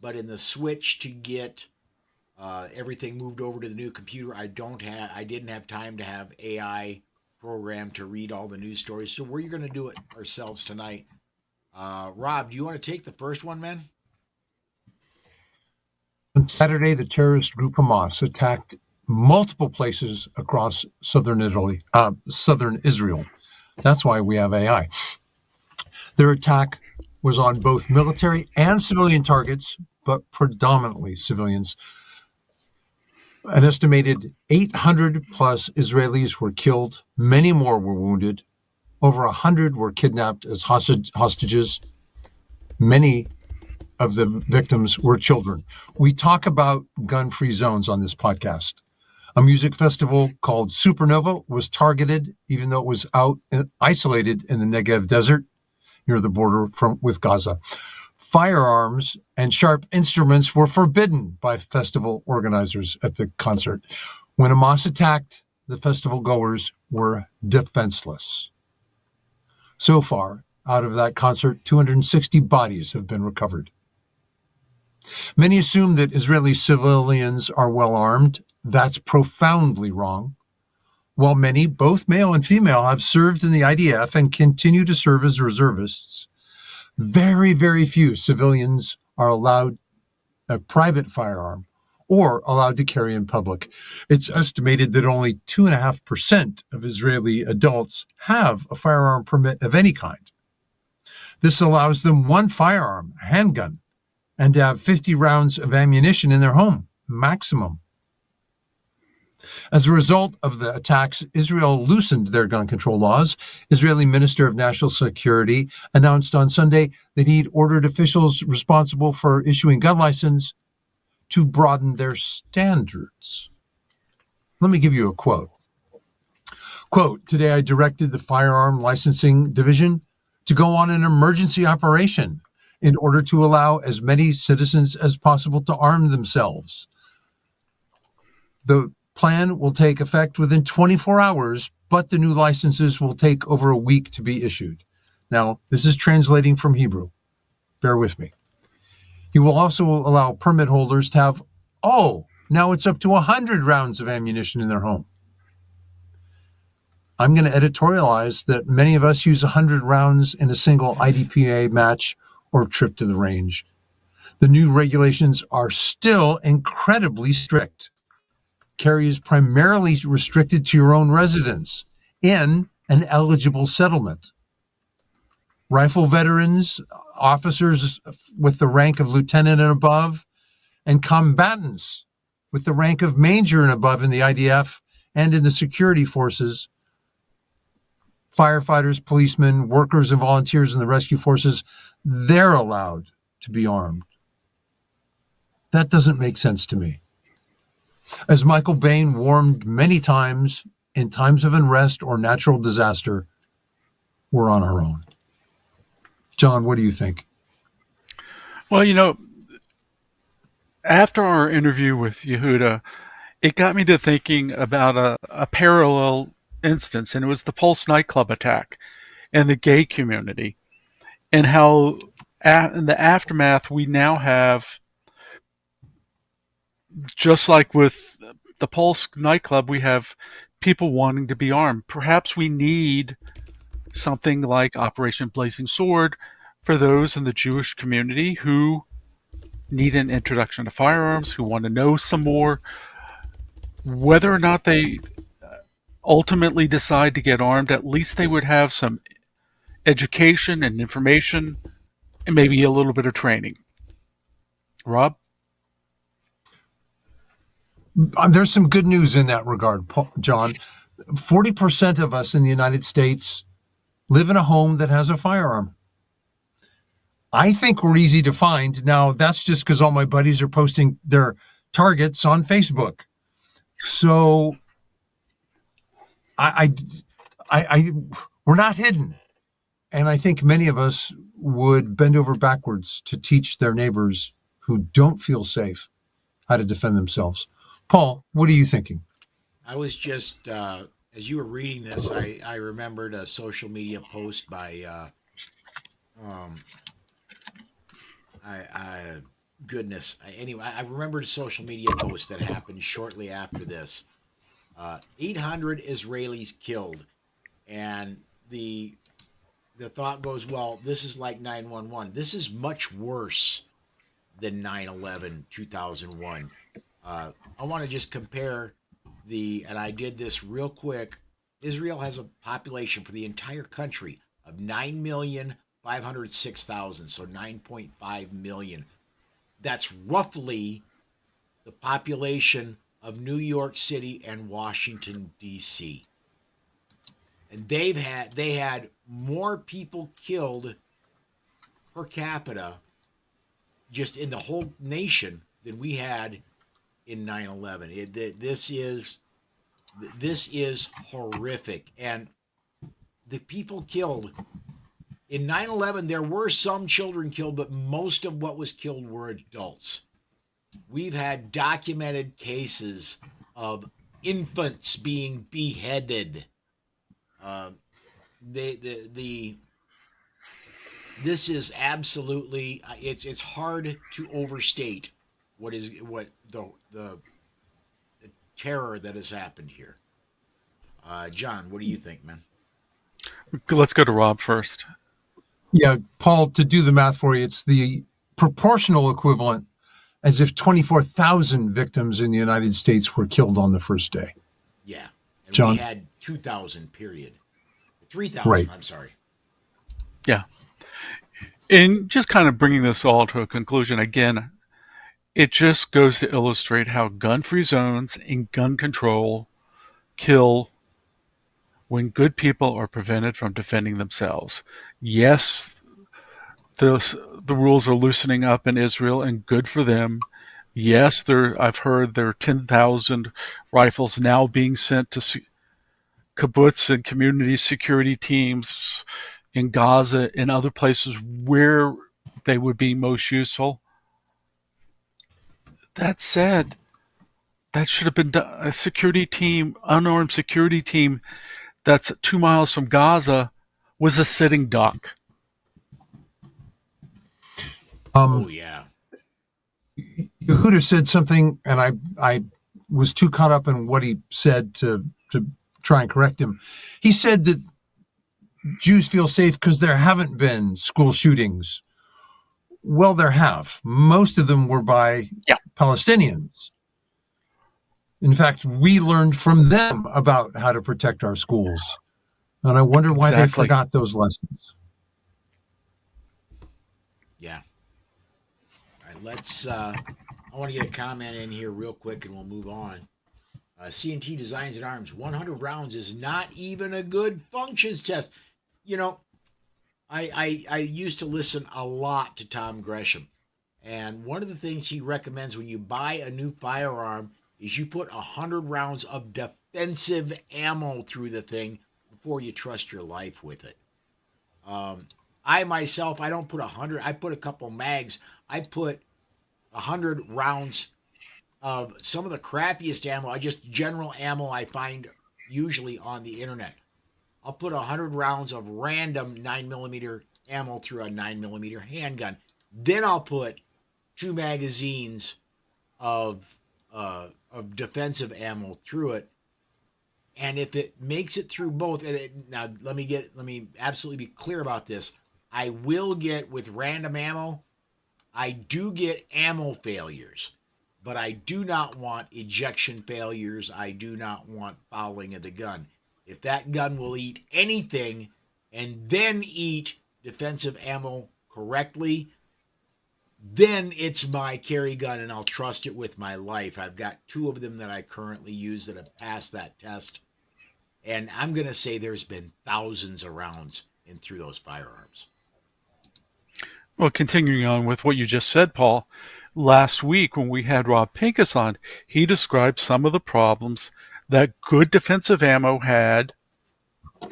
but in the switch to get everything moved over to the new computer, I didn't have time to have AI programmed to read all the news stories. So we're going to do it ourselves tonight. Rob, do you want to take the first one, man? On Saturday, the terrorist group Hamas attacked multiple places across southern Israel. That's why we have AI. Their attack was on both military and civilian targets, but predominantly civilians. An estimated 800 plus Israelis were killed. Many more were wounded. Over 100 were kidnapped as hostages. Many of the victims were children. We talk about gun-free zones on this podcast. A music festival called Supernova was targeted, even though it was isolated in the Negev desert near the border with Gaza. Firearms and sharp instruments were forbidden by festival organizers at the concert. When Hamas attacked, the festival goers were defenseless. So far, out of that concert, 260 bodies have been recovered. Many assume that Israeli civilians are well armed. That's profoundly wrong. While many, both male and female, have served in the IDF and continue to serve as reservists, very, very few civilians are allowed a private firearm or allowed to carry in public. It's estimated that only 2.5% of Israeli adults have a firearm permit of any kind. This allows them one firearm, a handgun, and to have 50 rounds of ammunition in their home, maximum. As a result of the attacks, Israel loosened their gun control laws. Israeli Minister of National Security announced on Sunday that he'd ordered officials responsible for issuing gun license to broaden their standards. Let me give you a quote. Quote, today I directed the Firearm Licensing Division to go on an emergency operation in order to allow as many citizens as possible to arm themselves. The plan will take effect within 24 hours, but the new licenses will take over a week to be issued. Now, this is translating from Hebrew. Bear with me. He will also allow permit holders to have, now it's up to 100 rounds of ammunition in their home. I'm going to editorialize that many of us use 100 rounds in a single IDPA match or trip to the range. The new regulations are still incredibly strict. Carry is primarily restricted to your own residence in an eligible settlement. Rifle veterans, officers with the rank of lieutenant and above, and combatants with the rank of major and above in the IDF and in the security forces, firefighters, policemen, workers, and volunteers in the rescue forces, they're allowed to be armed. That doesn't make sense to me. As Michael Bain warned many times, in times of unrest or natural disaster, we're on our own. John, what do you think? Well, after our interview with Yehuda, it got me to thinking about a parallel instance, and it was the Pulse nightclub attack and the gay community, and how in the aftermath we now have, just like with the Pulse nightclub, we have people wanting to be armed. Perhaps we need something like Operation Blazing Sword for those in the Jewish community who need an introduction to firearms, who want to know some more. Whether or not they ultimately decide to get armed, at least they would have some education and information and maybe a little bit of training. Rob? There's some good news in that regard, John. 40% of us in the United States live in a home that has a firearm. I think we're easy to find. Now, that's just because all my buddies are posting their targets on Facebook. So we're not hidden. And I think many of us would bend over backwards to teach their neighbors who don't feel safe how to defend themselves. Paul, what are you thinking? I was just, as you were reading this, I remembered a social media post by, anyway, I remembered a social media post that happened shortly after this. 800 Israelis killed. And the thought goes, well, this is like 9/11. This is much worse than 9/11, 2001. I want to just compare and I did this real quick. Israel has a population for the entire country of 9,506,000, so 9.5 million. That's roughly the population of New York City and Washington, D.C. And they had more people killed per capita just in the whole nation than we had in 9/11. This is horrific. And the people killed in 9/11, there were some children killed, but most of what was killed were adults. We've had documented cases of infants being beheaded. This is absolutely, it's hard to overstate what the terror that has happened here. John, what do you think, man? Let's go to Rob first. Yeah, Paul, to do the math for you, it's the proportional equivalent as if 24,000 victims in the United States were killed on the first day. Yeah. And John? we had 2,000, period. 3,000, Right. I'm sorry. Yeah. And just kind of bringing this all to a conclusion again, it just goes to illustrate how gun-free zones and gun control kill when good people are prevented from defending themselves. Yes, the rules are loosening up in Israel, and good for them. Yes, I've heard there are 10,000 rifles now being sent to kibbutz and community security teams in Gaza and other places where they would be most useful. That said, that should have been a security team, unarmed security team that's 2 miles from Gaza was a sitting duck. Oh yeah. Yehuda said something, and I was too caught up in what he said to try and correct him. He said that Jews feel safe because there haven't been school shootings. Well, there have. Most of them were by Palestinians. In fact, we learned from them about how to protect our schools. And I wonder why they forgot those lessons. Yeah. All right, let's I want to get a comment in here real quick and we'll move on. C&T Designs and Arms, 100 rounds is not even a good functions test. You know, I used to listen a lot to Tom Gresham. And one of the things he recommends when you buy a new firearm is you put 100 rounds of defensive ammo through the thing before you trust your life with it. I myself, I don't put 100. I put a couple mags. I put 100 rounds of some of the crappiest ammo. Just general ammo I find usually on the internet. I'll put 100 rounds of random 9mm ammo through a 9mm handgun. Then I'll put 2 magazines of defensive ammo through it. And if it makes it through both, now let me absolutely be clear about this. I will get with random ammo, I do get ammo failures, but I do not want ejection failures. I do not want fouling of the gun. If that gun will eat anything and then eat defensive ammo correctly, then it's my carry gun and I'll trust it with my life. I've got 2 of them that I currently use that have passed that test. And I'm going to say there's been thousands of rounds in through those firearms. Well, continuing on with what you just said, Paul, last week when we had Rob Pincus on, he described some of the problems that good defensive ammo had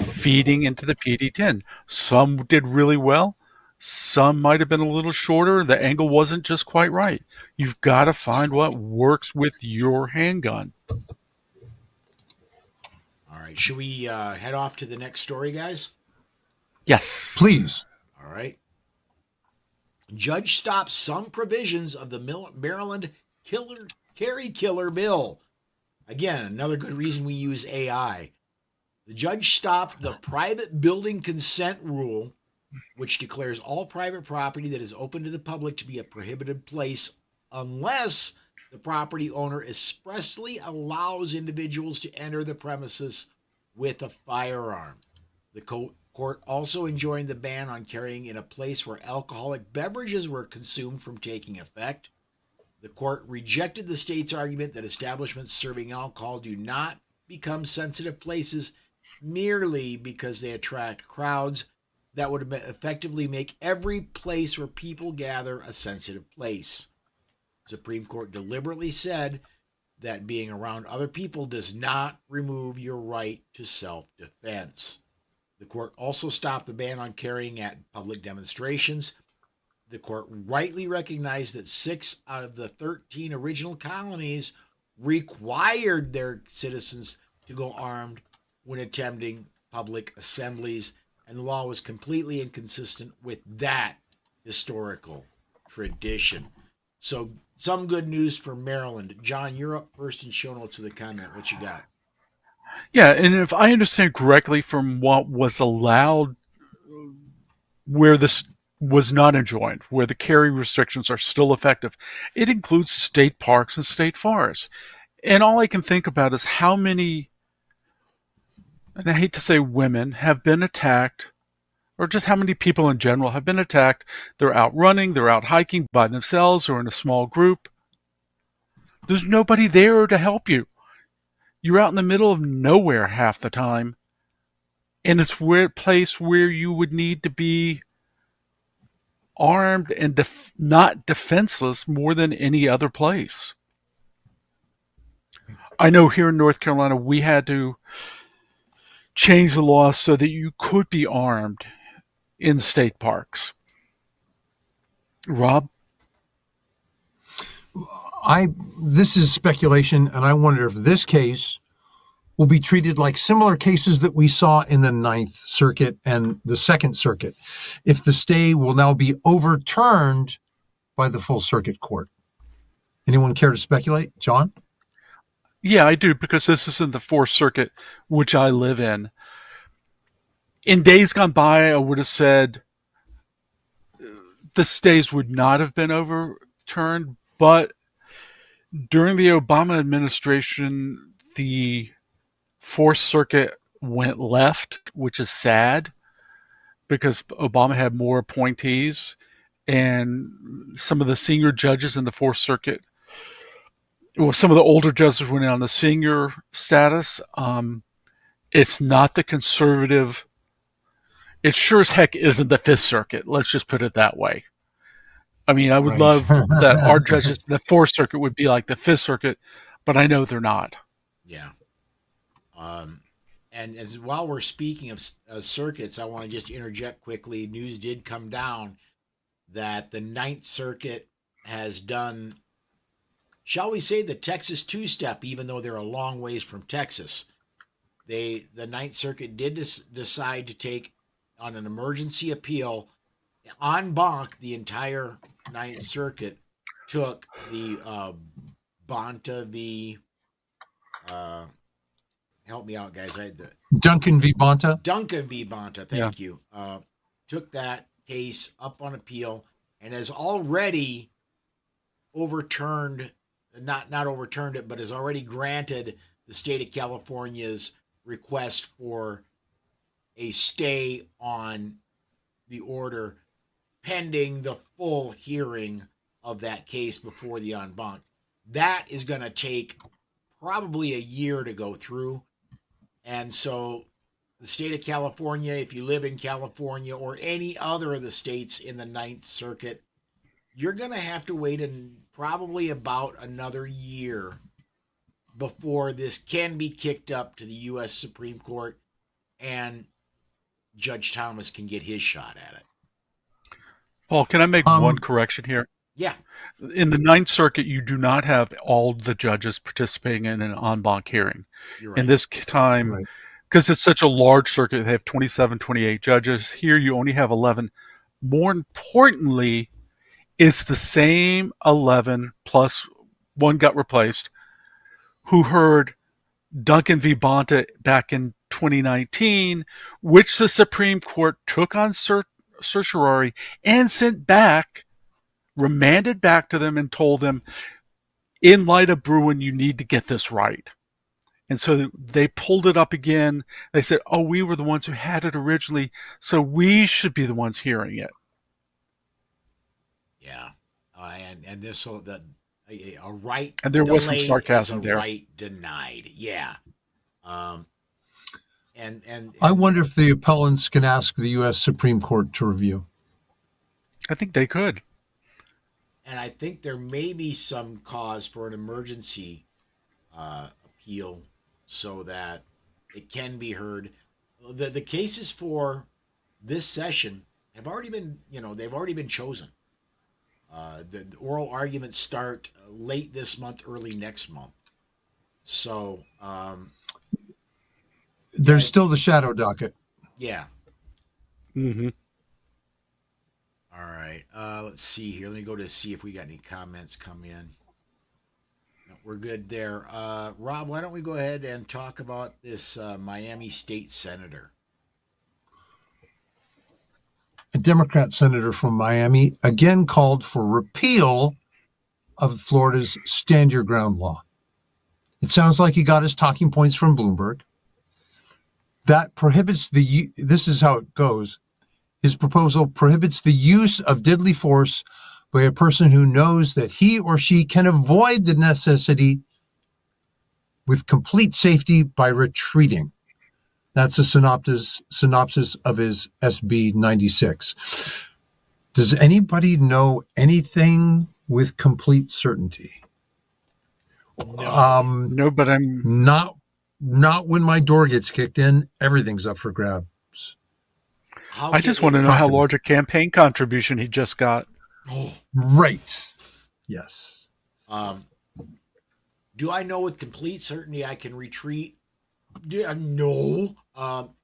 feeding into the PD-10. Some did really well. Some might have been a little shorter. The angle wasn't just quite right. You've got to find what works with your handgun. All right. Should we head off to the next story, guys? Yes. Please. All right. Judge stops some provisions of the Maryland carry killer bill. Again, another good reason we use AI. The judge stopped the private building consent rule, which declares all private property that is open to the public to be a prohibited place unless the property owner expressly allows individuals to enter the premises with a firearm. The court also enjoined the ban on carrying in a place where alcoholic beverages were consumed from taking effect. The court rejected the state's argument that establishments serving alcohol do not become sensitive places merely because they attract crowds that would effectively make every place where people gather a sensitive place. The Supreme Court deliberately said that being around other people does not remove your right to self-defense. The court also stopped the ban on carrying at public demonstrations. The court rightly recognized that 6 out of the 13 original colonies required their citizens to go armed when attending public assemblies, and the law was completely inconsistent with that historical tradition. So some good news for Maryland. John, you're up first in show notes with a comment. What you got? Yeah, and if I understand correctly from what was allowed, where this was not enjoined, where the carry restrictions are still effective, it includes state parks and state forests. And all I can think about is how many, and I hate to say women, have been attacked or just how many people in general have been attacked. They're out running, they're out hiking by themselves or in a small group. There's nobody there to help you. You're out in the middle of nowhere half the time, and it's a place where you would need to be armed and not defenseless more than any other place. I know here in North Carolina, we had to change the law so that you could be armed in state parks. Rob? This is speculation, and I wonder if this case will be treated like similar cases that we saw in the Ninth Circuit and the Second Circuit, if the stay will now be overturned by the full circuit court. Anyone care to speculate? John? Yeah, I do, because this is in the Fourth Circuit, which I live in. In days gone by, I would have said the stays would not have been overturned, but during the Obama administration, the Fourth Circuit went left, which is sad because Obama had more appointees, and some of the senior judges in the Fourth Circuit, well, some of the older judges went on the senior status. It's not the conservative. It sure as heck isn't the Fifth Circuit. Let's just put it that way. I mean, I would love that our judges in the Fourth Circuit would be like the Fifth Circuit, but I know they're not. Yeah. And while we're speaking of circuits, I want to just interject quickly. News did come down that the Ninth Circuit has done, shall we say, the Texas two-step, even though they're a long ways from Texas. The Ninth Circuit did decide to take on an emergency appeal en banc. The entire Ninth Circuit took the Bonta v. Help me out, guys. Duncan v. Bonta. Duncan v. Bonta. Thank you. Took that case up on appeal and has already overturned, not overturned it, but has already granted the state of California's request for a stay on the order pending the full hearing of that case before the en banc. That is going to take probably a year to go through. And so the state of California, if you live in California or any other of the states in the Ninth Circuit, you're going to have to wait probably about another year before this can be kicked up to the U.S. Supreme Court and Judge Thomas can get his shot at it. Paul, can I make one correction here? Yeah. In the Ninth Circuit, you do not have all the judges participating in an en banc hearing. Right. In this time, because it's such a large circuit, they have 27, 28 judges. Here you only have 11. More importantly, it's the same 11 plus one got replaced who heard Duncan v. Bonta back in 2019, which the Supreme Court took on certiorari and sent back, remanded back to them and told them, in light of Bruin, you need to get this right. And so they pulled it up again. They said, oh, we were the ones who had it originally, so we should be the ones hearing it. Yeah. And this will, a right, and there was some sarcasm there. Right denied. Yeah. And I wonder if the appellants can ask the U.S. Supreme Court to review. I think they could. And I think there may be some cause for an emergency appeal so that it can be heard. The cases for this session have already been, they've already been chosen. The oral arguments start late this month, early next month. So there's still the shadow docket. Yeah. Mm-hmm. All right. Let's see here. Let me go to see if we got any comments come in. No, we're good there. Rob, why don't we go ahead and talk about this Miami State Senator? A Democrat senator from Miami again called for repeal of Florida's Stand Your Ground law. It sounds like he got his talking points from Bloomberg. That prohibits this is how it goes. His proposal prohibits the use of deadly force by a person who knows that he or she can avoid the necessity with complete safety by retreating. That's a synopsis of his SB 96. Does anybody know anything with complete certainty? No. No, but I'm Not when my door gets kicked in. Everything's up for grabs. I just want to know how large a campaign contribution he just got. Oh, Right. Yes. do I know with complete certainty I can retreat? No.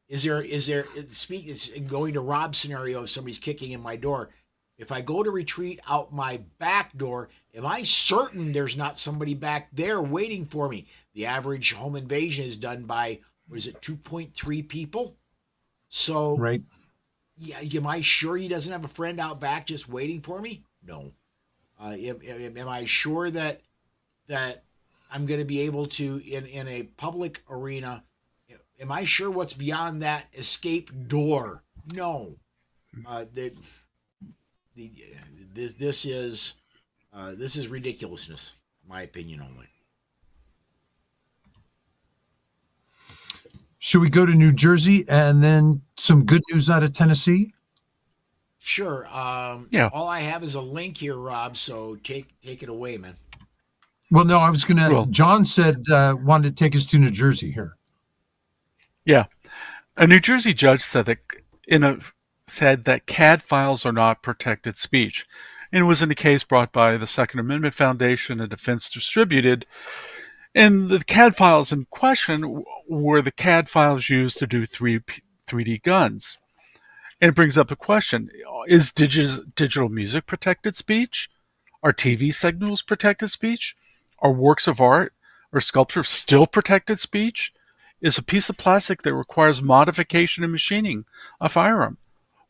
Is there it's going to Rob's scenario if somebody's kicking in my door? If I go to retreat out my back door, am I certain there's not somebody back there waiting for me? The average home invasion is done by, 2.3 people? So, right. Yeah, am I sure he doesn't have a friend out back just waiting for me? No. Am I sure that I'm going to be able to, in a public arena, am I sure what's beyond that escape door? No. This is ridiculousness, in my opinion only. Should we go to New Jersey and then some good news out of Tennessee? Sure. Yeah. All I have is a link here, Rob. So take it away, man. Well, no, I was going to. John said wanted to take us to New Jersey here. Yeah, a New Jersey judge said that CAD files are not protected speech, and it was in a case brought by the Second Amendment Foundation and Defense Distributed. And the CAD files in question were the CAD files used to do 3D guns. And it brings up the question, is digital music protected speech? Are TV signals protected speech? Are works of art or sculpture still protected speech? Is a piece of plastic that requires modification and machining a firearm?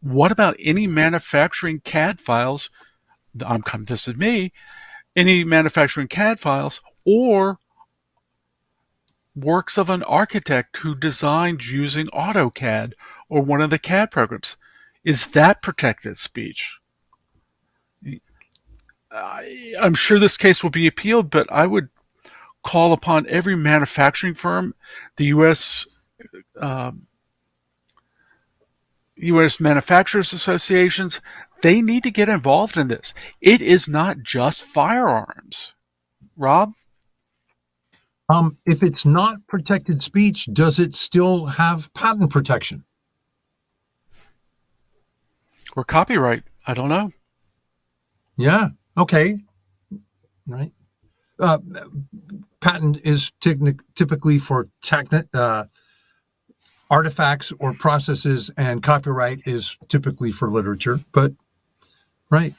What about any manufacturing CAD files? This is me. Any manufacturing CAD files or works of an architect who designed using AutoCAD or one of the CAD programs. Is that protected speech? I'm sure this case will be appealed, but I would call upon every manufacturing firm, the U.S. Manufacturers Associations, they need to get involved in this. It is not just firearms. Rob? If it's not protected speech, does it still have patent protection? Or copyright? I don't know. Yeah. Okay. Right. Patent is typically for artifacts or processes, and copyright is typically for literature. But right.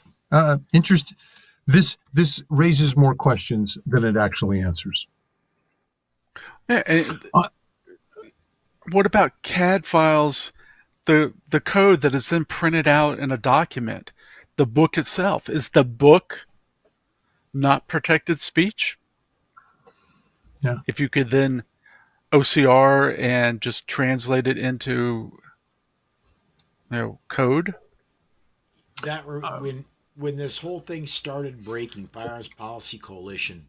This raises more questions than it actually answers. Yeah, what about CAD files, the code that is then printed out in a document, the book itself? Is the book not protected speech? Yeah. If you could then OCR and just translate it into code? When this whole thing started breaking, Firearms Policy Coalition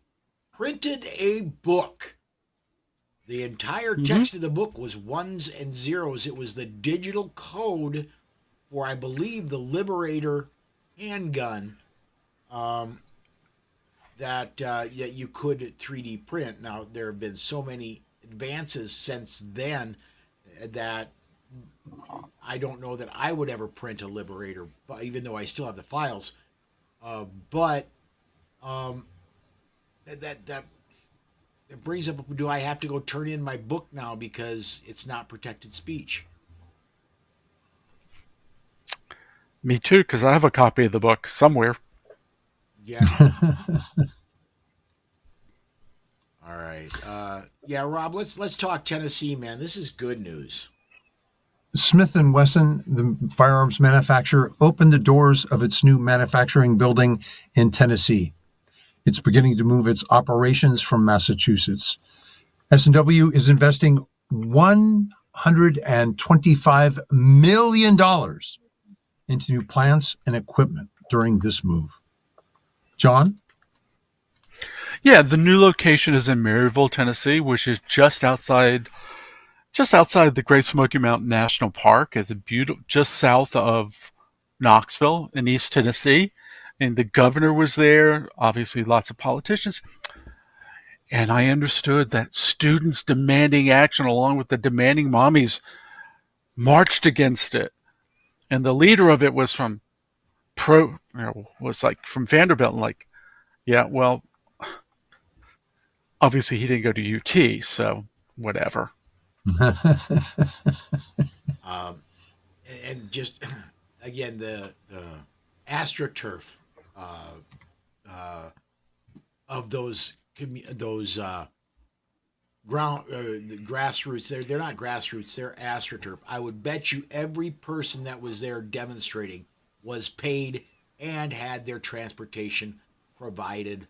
printed a book. The entire text of the book was ones and zeros. It was the digital code for, I believe, the Liberator handgun that you could 3D print. Now, there have been so many advances since then that I don't know that I would ever print a Liberator, even though I still have the files. But that it brings up, do I have to go turn in my book now because it's not protected speech? Me too, because I have a copy of the book somewhere. Yeah. All right. Yeah, Rob, let's talk Tennessee, man. This is good news. Smith & Wesson, the firearms manufacturer, opened the doors of its new manufacturing building in Tennessee. It's beginning to move its operations from Massachusetts. S&W is investing $125 million into new plants and equipment during this move. John? Yeah, the new location is in Maryville, Tennessee, which is just outside the Great Smoky Mountain National Park. It's a beautiful, just south of Knoxville in East Tennessee. And the governor was there, obviously lots of politicians. And I understood that students demanding action along with the demanding mommies marched against it. And the leader of it was from from Vanderbilt. Like, yeah, well, obviously he didn't go to UT, so whatever. And just again the astroturf of those ground the grassroots. They're not grassroots. They're astroturf. I would bet you every person that was there demonstrating was paid and had their transportation provided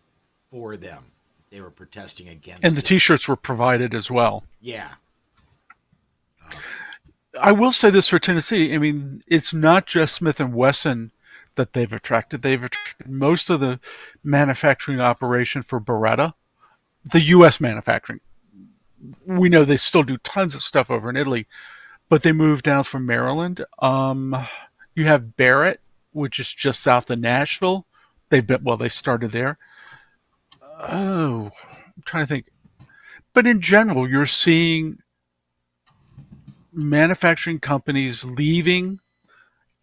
for them. They were protesting against. And the T-shirts were provided as well. Yeah. I will say this for Tennessee. I mean, it's not just Smith & Wesson that they've attracted. They've attracted most of the manufacturing operation for Beretta, the U.S. manufacturing. We know they still do tons of stuff over in Italy, but they moved down from Maryland. You have Barrett, which is just south of Nashville. They started there. Oh, I'm trying to think. But in general, you're seeing manufacturing companies leaving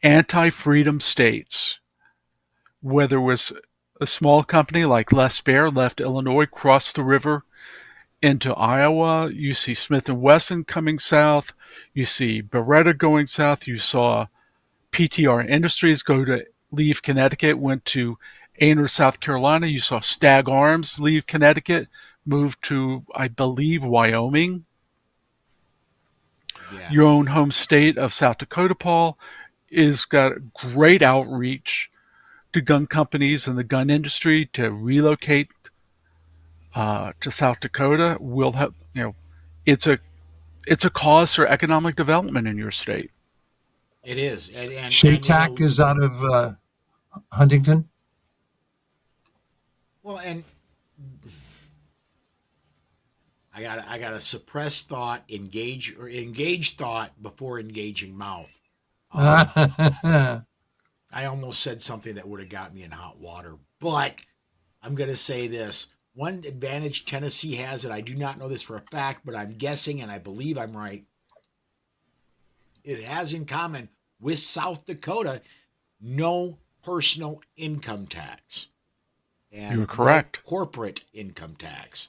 anti-freedom states. Whether it was a small company like Les Baer left Illinois, crossed the river into Iowa. You see Smith & Wesson coming south. You see Beretta going south. You saw PTR Industries leave Connecticut, went to Ainer, South Carolina. You saw Stag Arms leave Connecticut, move to, I believe, Wyoming. Yeah. Your own home state of South Dakota, Paul, is got great outreach to gun companies and the gun industry to relocate to South Dakota. Will have, it's a cause for economic development in your state. It is. And Shaytac is out of Huntington. Well, and I gotta suppress thought, engage thought before engaging mouth. I almost said something that would have got me in hot water, but I'm gonna say this. One advantage Tennessee has, and I do not know this for a fact, but I'm guessing, and I believe I'm right. It has in common with South Dakota no personal income tax. And you're correct. No corporate income tax,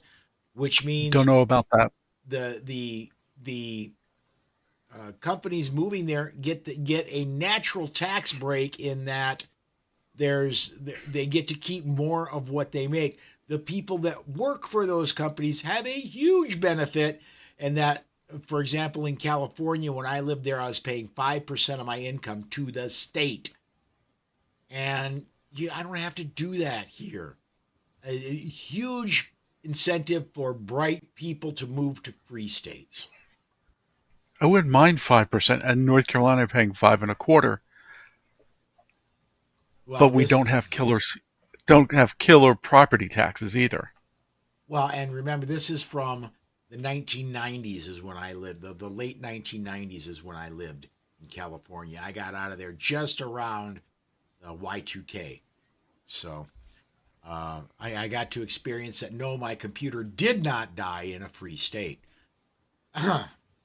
which means don't know about that. The companies moving there get a natural tax break in that they get to keep more of what they make. The people that work for those companies have a huge benefit, and that, for example, in California, when I lived there, I was paying 5% of my income to the state, and I don't have to do that here. A huge incentive for bright people to move to free states. I wouldn't mind 5%, and North Carolina paying 5.25%. Well, but we don't have killer property taxes either. Well, and remember, this is from the 1990s is when I lived. The late 1990s is when I lived in California. I got out of there just around Y2K. So I got to experience that. No, my computer did not die in a free state.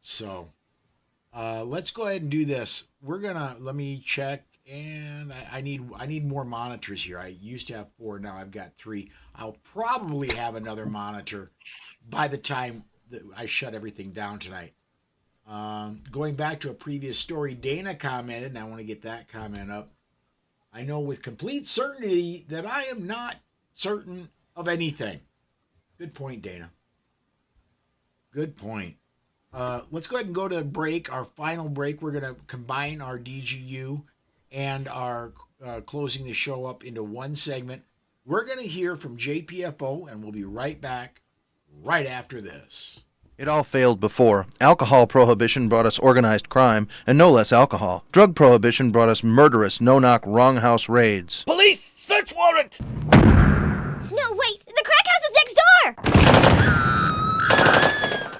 So let's go ahead and do this. Let me check, and I need more monitors here. I used to have 4, now I've got 3. I'll probably have another monitor by the time that I shut everything down tonight. Going back to a previous story, Dana commented, and I want to get that comment up. I know with complete certainty that I am not certain of anything. Good point, Dana. Good point. Let's go ahead and go to break, our final break. We're going to combine our DGU and our closing the show up into one segment. We're going to hear from JPFO, and we'll be right back right after this. It all failed before. Alcohol prohibition brought us organized crime, and no less alcohol. Drug prohibition brought us murderous, no-knock, wrong house raids. Police! Search warrant! No, wait! The crack house is next door!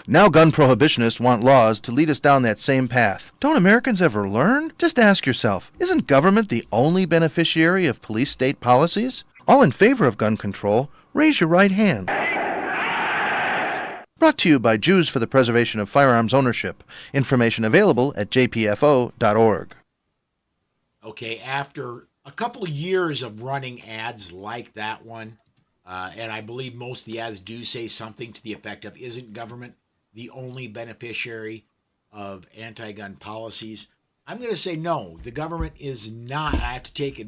Now gun prohibitionists want laws to lead us down that same path. Don't Americans ever learn? Just ask yourself, isn't government the only beneficiary of police-state policies? All in favor of gun control, raise your right hand. Brought to you by Jews for the Preservation of Firearms Ownership. Information available at jpfo.org. Okay, after a couple of years of running ads like that one, and I believe most of the ads do say something to the effect of, isn't government the only beneficiary of anti-gun policies? I'm going to say no, the government is not. I have to take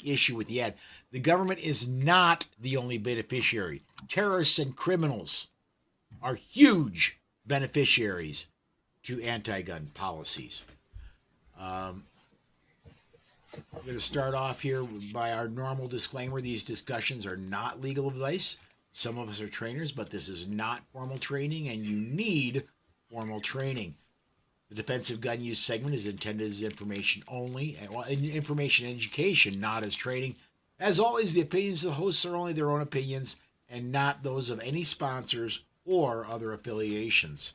issue with the ad. The government is not the only beneficiary. Terrorists and criminals are huge beneficiaries to anti-gun policies. I'm going to start off here by our normal disclaimer. These discussions are not legal advice. Some of us are trainers, but this is not formal training, and you need formal training. The defensive gun use segment is intended as information only, information and education, not as training. As always, the opinions of the hosts are only their own opinions and not those of any sponsors or other affiliations.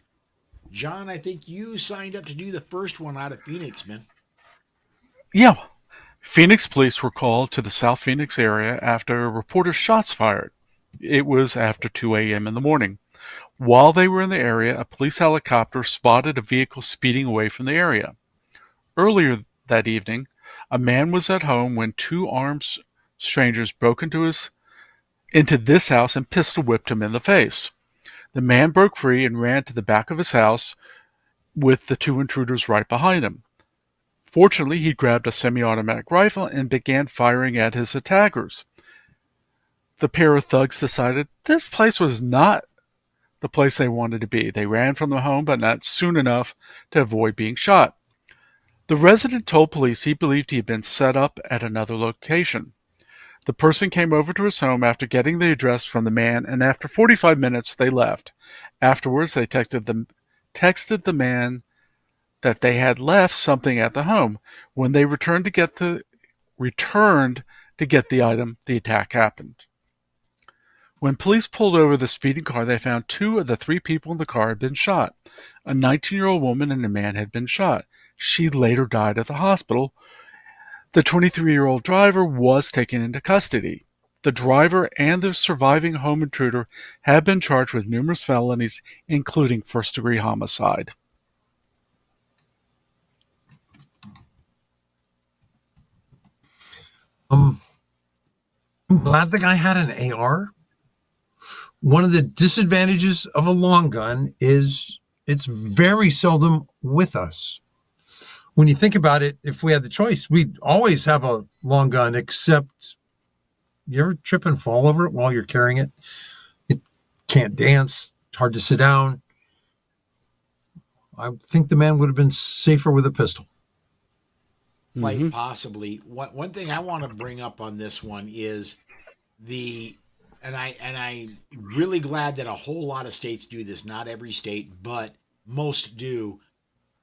John, I think you signed up to do the first one out of Phoenix, man. Yeah. Phoenix police were called to the South Phoenix area after a reporter's shots fired. It was after 2 a.m. in the morning. While they were in the area, a police helicopter spotted a vehicle speeding away from the area. Earlier that evening, a man was at home when two armed strangers broke into this house and pistol whipped him in the face. The man broke free and ran to the back of his house with the two intruders right behind him. Fortunately, he grabbed a semi-automatic rifle and began firing at his attackers. The pair of thugs decided this place was not the place they wanted to be. They ran from the home, but not soon enough to avoid being shot. The resident told police he believed he had been set up at another location. The person came over to his home after getting the address from the man, and after 45 minutes, they left. Afterwards, they texted the man that they had left something at the home. When they returned to get the item, the attack happened. When police pulled over the speeding car, they found two of the three people in the car had been shot. A 19-year-old woman and a man had been shot. She later died at the hospital. The 23-year-old driver was taken into custody. The driver and the surviving home intruder have been charged with numerous felonies, including first-degree homicide. I'm glad the guy had an AR. One of the disadvantages of a long gun is it's very seldom with us. When you think about it, if we had the choice, we'd always have a long gun, except you ever trip and fall over it while you're carrying it? It can't dance, it's hard to sit down. I think the man would have been safer with a pistol. Quite possibly. One thing I want to bring up on this one is I'm really glad that a whole lot of states do this. Not every state, but most do.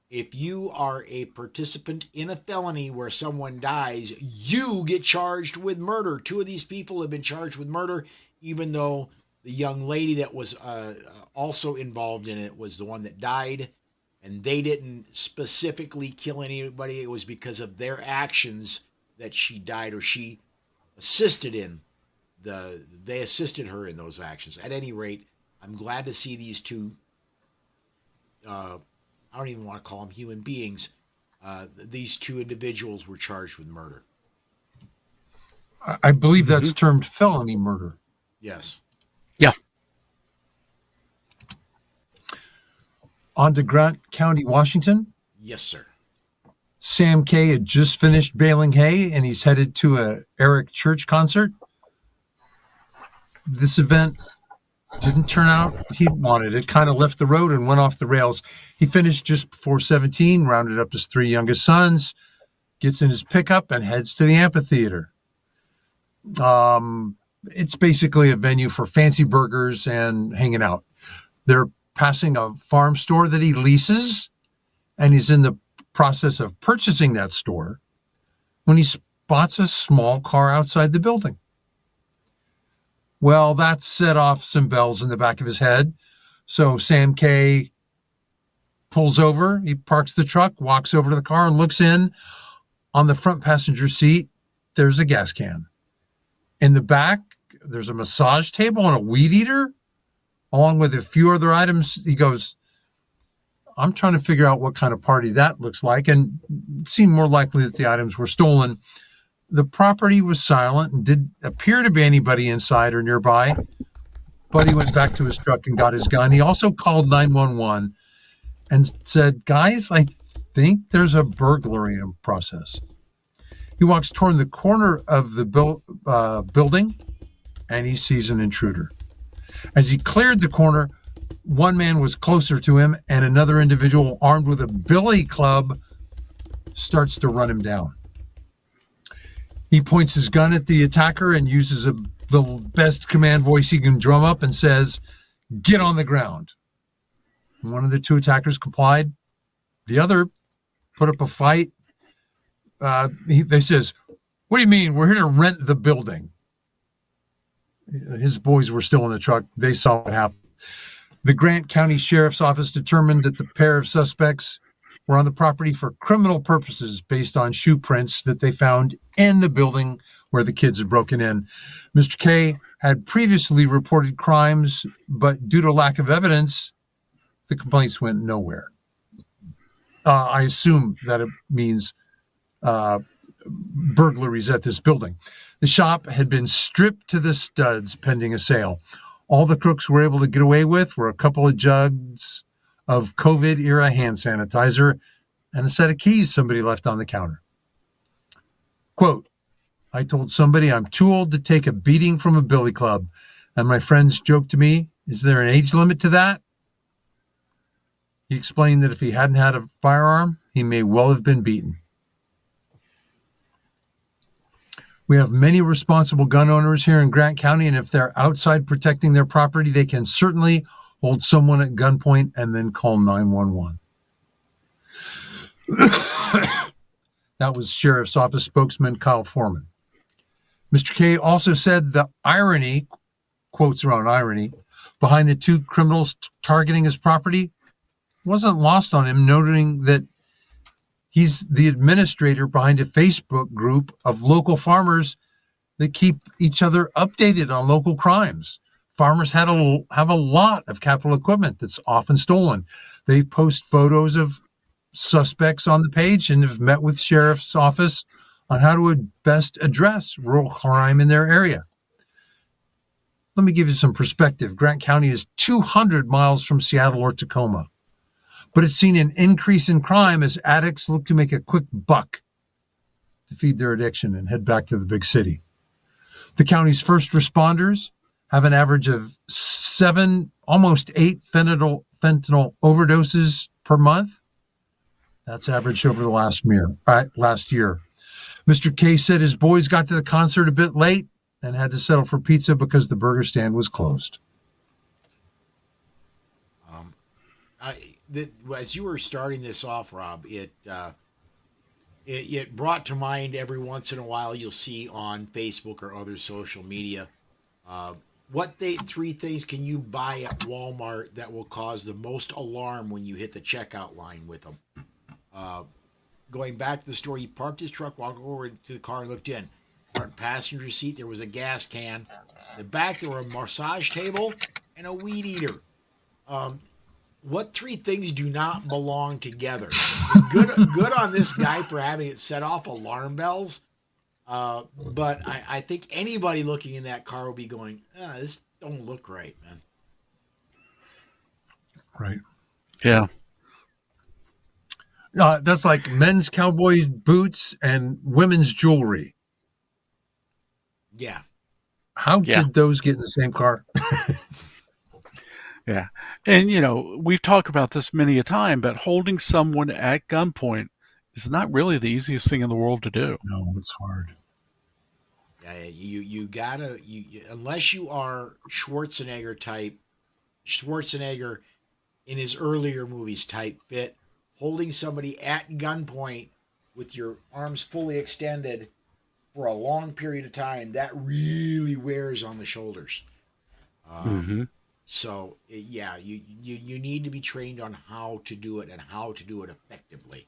If you are a participant in a felony where someone dies, you get charged with murder. Two of these people have been charged with murder, even though the young lady that was also involved in it was the one that died, and they didn't specifically kill anybody. It was because of their actions that she died, or she assisted in they assisted her in those actions. At any rate, I'm glad to see these two, I don't even want to call them human beings. These two individuals were charged with murder. I believe that's termed felony murder. Yes. Yeah. On to Grant County, Washington. Yes, sir. Sam Kay had just finished baling hay, and he's headed to a Eric Church concert. This event didn't turn out he wanted. It kind of left the road and went off the rails. He finished just before 17, rounded up his three youngest sons, gets in his pickup, and heads to the amphitheater. It's basically a venue for fancy burgers and hanging out. They're passing a farm store that he leases, and he's in the process of purchasing that store when he spots a small car outside the building. Well, that set off some bells in the back of his head. So Sam K pulls over, he parks the truck, walks over to the car and looks in. On the front passenger seat, there's a gas can. In the back, there's a massage table and a weed eater, along with a few other items. He goes, I'm trying to figure out what kind of party that looks like, and it seemed more likely that the items were stolen. The property was silent and didn't appear to be anybody inside or nearby, but he went back to his truck and got his gun. He also called 911 and said, guys, I think there's a burglary in process. He walks toward the corner of the building, and he sees an intruder. As he cleared the corner, one man was closer to him, and another individual armed with a billy club starts to run him down. He points his gun at the attacker and uses the best command voice he can drum up and says, get on the ground. One of the two attackers complied. The other put up a fight. They says, what do you mean? We're here to rent the building. His boys were still in the truck. They saw what happened. The Grant County Sheriff's Office determined that the pair of suspects were on the property for criminal purposes based on shoe prints that they found in the building where the kids had broken in. Mr. K had previously reported crimes, but due to lack of evidence, the complaints went nowhere. I assume that it means burglaries at this building. The shop had been stripped to the studs pending a sale. All the crooks were able to get away with were a couple of jugs of COVID-era hand sanitizer and a set of keys somebody left on the counter. Quote, I told somebody I'm too old to take a beating from a billy club, and my friends joked to me, is there an age limit to that? He explained that if he hadn't had a firearm, he may well have been beaten. We have many responsible gun owners here in Grant County, and if they're outside protecting their property, they can certainly hold someone at gunpoint and then call 911. That was Sheriff's Office spokesman Kyle Foreman. Mr. K also said the irony, quotes around irony, behind the two criminals targeting his property wasn't lost on him, noting that he's the administrator behind a Facebook group of local farmers that keep each other updated on local crimes. Farmers have a lot of capital equipment that's often stolen. They post photos of suspects on the page and have met with Sheriff's Office on how to best address rural crime in their area. Let me give you some perspective. Grant County is 200 miles from Seattle or Tacoma, but it's seen an increase in crime as addicts look to make a quick buck to feed their addiction and head back to the big city. The county's first responders have an average of 7, almost 8 fentanyl overdoses per month. That's averaged over the last year. Mr. K said his boys got to the concert a bit late and had to settle for pizza because the burger stand was closed. As you were starting this off, Rob, it brought to mind every once in a while you'll see on Facebook or other social media, what 3 things can you buy at Walmart that will cause the most alarm when you hit the checkout line with them? Going back to the store, he parked his truck, walked over to the car, and looked in. Front passenger seat, there was a gas can. In the back, there were a massage table and a weed eater. What 3 things do not belong together? Good on this guy for having it set off alarm bells. But I think anybody looking in that car will be going, this don't look right, man. Right. Yeah. That's like men's cowboy boots and women's jewelry. Yeah. How did those get in the same car? Yeah. And, we've talked about this many a time, but holding someone at gunpoint is not really the easiest thing in the world to do. No, it's hard. Yeah, you gotta, unless you are Schwarzenegger type Schwarzenegger in his earlier movies type fit. Holding somebody at gunpoint with your arms fully extended for a long period of time, that really wears on the shoulders. So, yeah, you need to be trained on how to do it and how to do it effectively.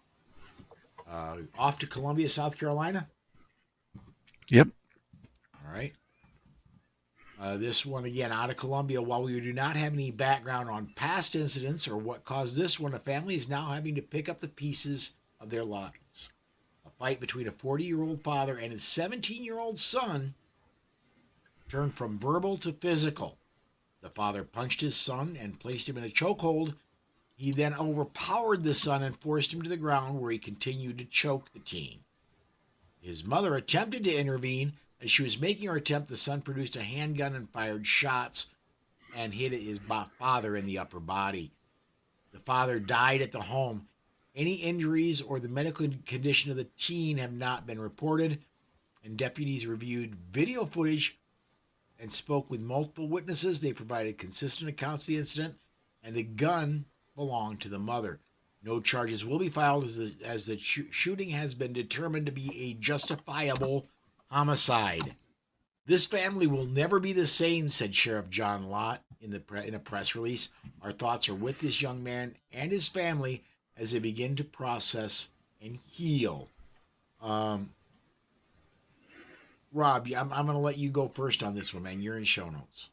Off to Columbia, South Carolina. Yep. All right. This one, again, out of Columbia. While we do not have any background on past incidents or what caused this one, a family is now having to pick up the pieces of their lives. A fight between a 40-year-old father and his 17-year-old son turned from verbal to physical. The father punched his son and placed him in a chokehold. He then overpowered the son and forced him to the ground, where he continued to choke the teen. His mother attempted to intervene. As she was making her attempt, the son produced a handgun and fired shots and hit his father in the upper body. The father died at the home. Any injuries or the medical condition of the teen have not been reported, and deputies reviewed video footage and spoke with multiple witnesses. They provided consistent accounts of the incident, and the gun belonged to the mother. No charges will be filed as the shooting has been determined to be a justifiable homicide. This family will never be the same, said Sheriff John Lott in a press release. Our thoughts are with this young man and his family as they begin to process and heal. Rob, I'm going to let you go first on this one, man. You're in show notes.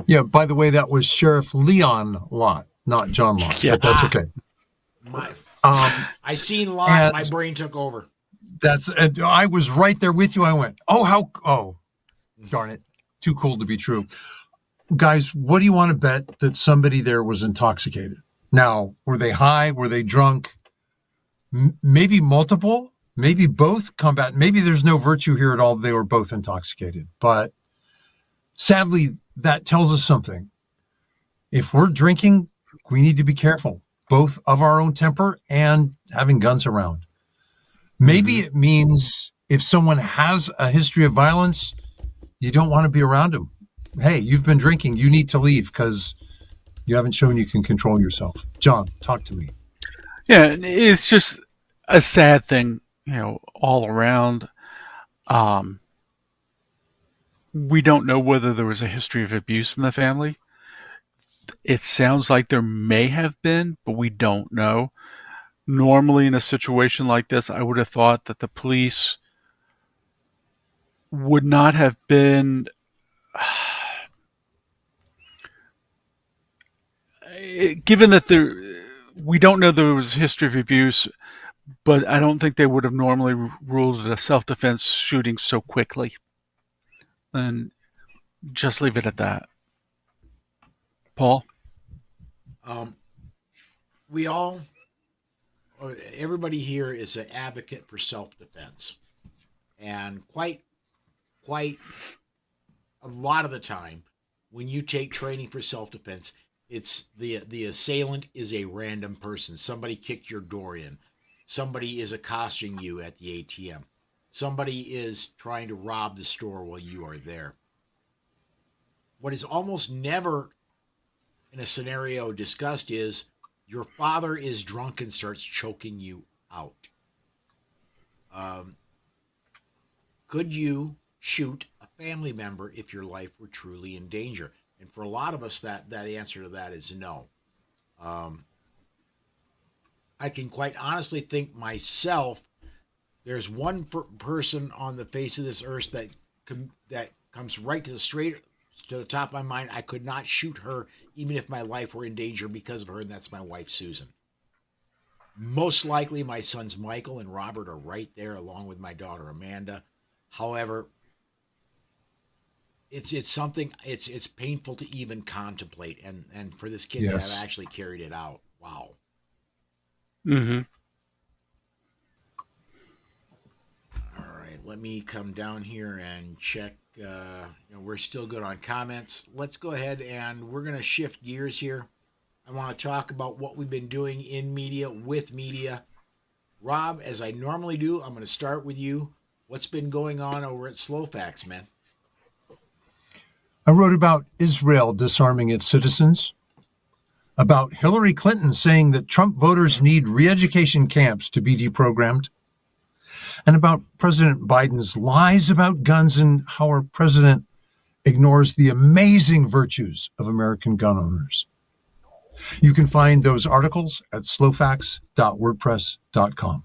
Yeah, by the way, that was Sheriff Leon Lott, not John Lott. Yes. But that's okay. I seen Lott, my brain took over. I was right there with you. I went, darn it. Too cool to be true. Guys, what do you want to bet that somebody there was intoxicated? Now, were they high? Were they drunk? Maybe multiple? Maybe both combat. Maybe there's no virtue here at all. They were both intoxicated. But sadly, that tells us something. If we're drinking, we need to be careful, both of our own temper and having guns around. Maybe it means if someone has a history of violence, you don't want to be around them. Hey, you've been drinking. You need to leave because you haven't shown you can control yourself. John, talk to me. Yeah, it's just a sad thing, all around. We don't know whether there was a history of abuse in the family. It sounds like there may have been, but we don't know. Normally, in a situation like this, I would have thought that the police would not have been given that we don't know there was a history of abuse, but I don't think they would have normally ruled it a self-defense shooting so quickly. And just leave it at that. Paul? Everybody here is an advocate for self-defense. And quite a lot of the time, when you take training for self-defense, it's the assailant is a random person. Somebody kicked your door in. Somebody is accosting you at the ATM. Somebody is trying to rob the store while you are there. What is almost never in a scenario discussed is your father is drunk and starts choking you out. Could you shoot a family member if your life were truly in danger? And for a lot of us, that answer to that is no. I can quite honestly think myself, there's one person on the face of this earth that comes right to the top of my mind. I could not shoot her even if my life were in danger because of her, and that's my wife, Susan. Most likely my sons Michael and Robert are right there along with my daughter Amanda. However, it's something it's painful to even contemplate, and for this kid to have actually carried it out. Wow. Mm-hmm. All right, let me come down here and check. We're still good on comments. Let's go ahead and we're going to shift gears here. I want to talk about what we've been doing in media, with media. Rob, as I normally do, I'm going to start with you. What's been going on over at Slowfax, man? I wrote about Israel disarming its citizens. about Hillary Clinton saying that Trump voters need re-education camps to be deprogrammed, and about President Biden's lies about guns and how our president ignores the amazing virtues of American gun owners. You can find those articles at slowfacts.wordpress.com.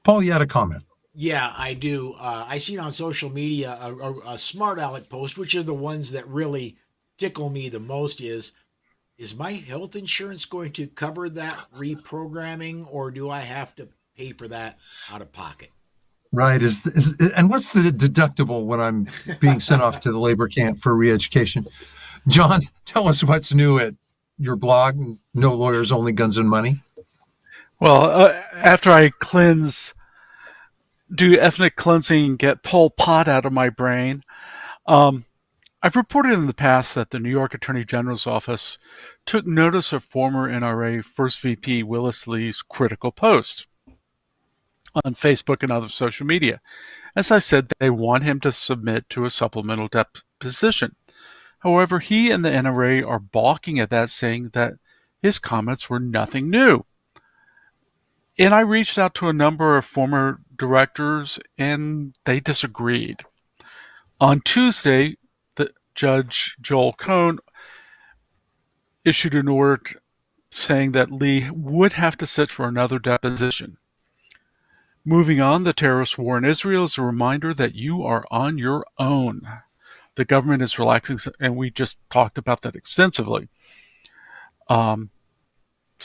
Paul, you had a comment. Yeah, I do. I seen on social media a smart aleck post, which are the ones that really tickle me the most. Is my health insurance going to cover that reprogramming, or do I have to pay for that out of pocket? Right. And what's the deductible when I'm being sent off to the labor camp for re-education? John, tell us what's new at your blog, No Lawyers, Only Guns and Money. Well, after I do ethnic cleansing, get Pol Pot out of my brain, I've reported in the past that the New York Attorney General's office took notice of former NRA First VP Willis Lee's critical post on Facebook and other social media. As I said, they want him to submit to a supplemental deposition. However, he and the NRA are balking at that, saying that his comments were nothing new. And I reached out to a number of former directors, and they disagreed. On Tuesday, Judge Joel Cohn issued an order saying that Lee would have to sit for another deposition. Moving on, the terrorist war in Israel is a reminder that you are on your own. The government is relaxing, and we just talked about that extensively. So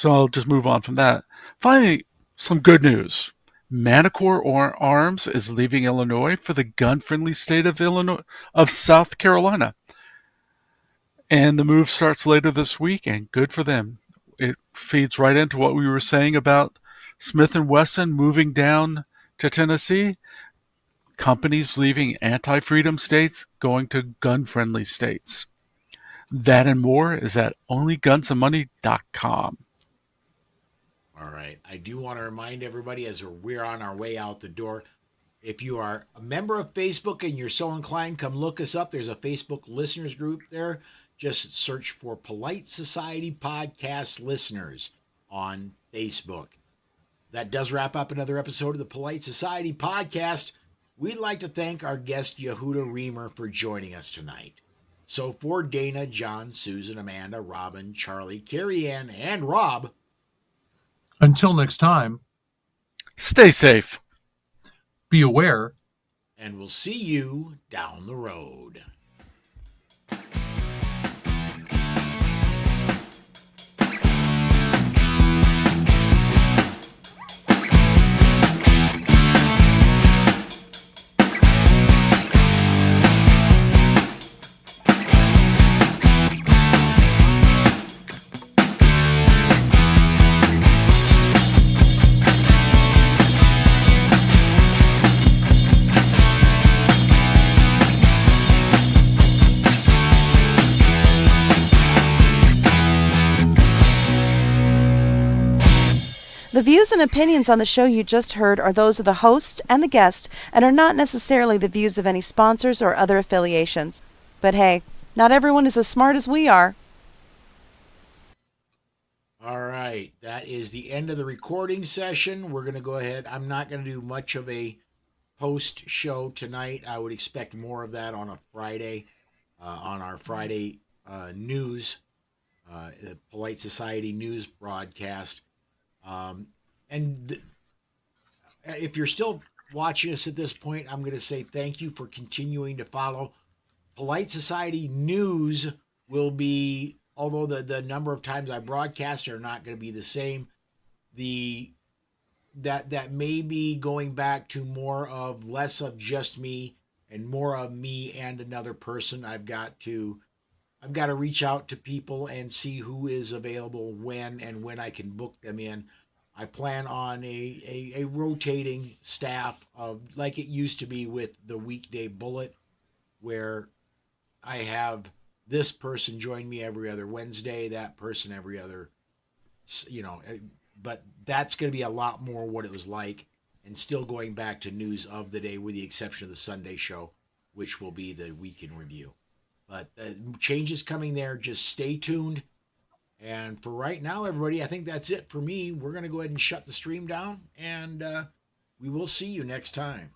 I'll just move on from that. Finally, some good news. Manticore Arms is leaving Illinois for the gun-friendly state of South Carolina. And the move starts later this week, and good for them. It feeds right into what we were saying about Smith & Wesson moving down to Tennessee. Companies leaving anti-freedom states, going to gun-friendly states. That and more is at onlygunsandmoney.com. All right. I do want to remind everybody as we're on our way out the door, if you are a member of Facebook and you're so inclined, come look us up. There's a Facebook listeners group there. Just search for Polite Society Podcast Listeners on Facebook. That does wrap up another episode of the Polite Society Podcast. We'd like to thank our guest, Yehuda Remer, for joining us tonight. So for Dana, John, Susan, Amanda, Robin, Charlie, Carrie Ann, and Rob, until next time, stay safe, be aware, and we'll see you down the road. The views and opinions on the show you just heard are those of the host and the guest and are not necessarily the views of any sponsors or other affiliations. But hey, not everyone is as smart as we are. All right. That is the end of the recording session. We're going to go ahead. I'm not going to do much of a post show tonight. I would expect more of that on a Friday, on our Friday news, the Polite Society news broadcast. And if you're still watching us at this point, I'm going to say thank you for continuing to follow. Polite Society News will be, although the number of times I broadcast are not going to be the same, that may be going back to less of just me and more of me and another person. I've got to reach out to people and see who is available when I can book them in. I plan on a rotating staff of like it used to be with the weekday bullet, where I have this person join me every other Wednesday, that person every other, but that's going to be a lot more what it was like, and still going back to news of the day with the exception of the Sunday show, which will be the week in review. But changes coming there. Just stay tuned. And for right now, everybody, I think that's it for me. We're going to go ahead and shut the stream down, and we will see you next time.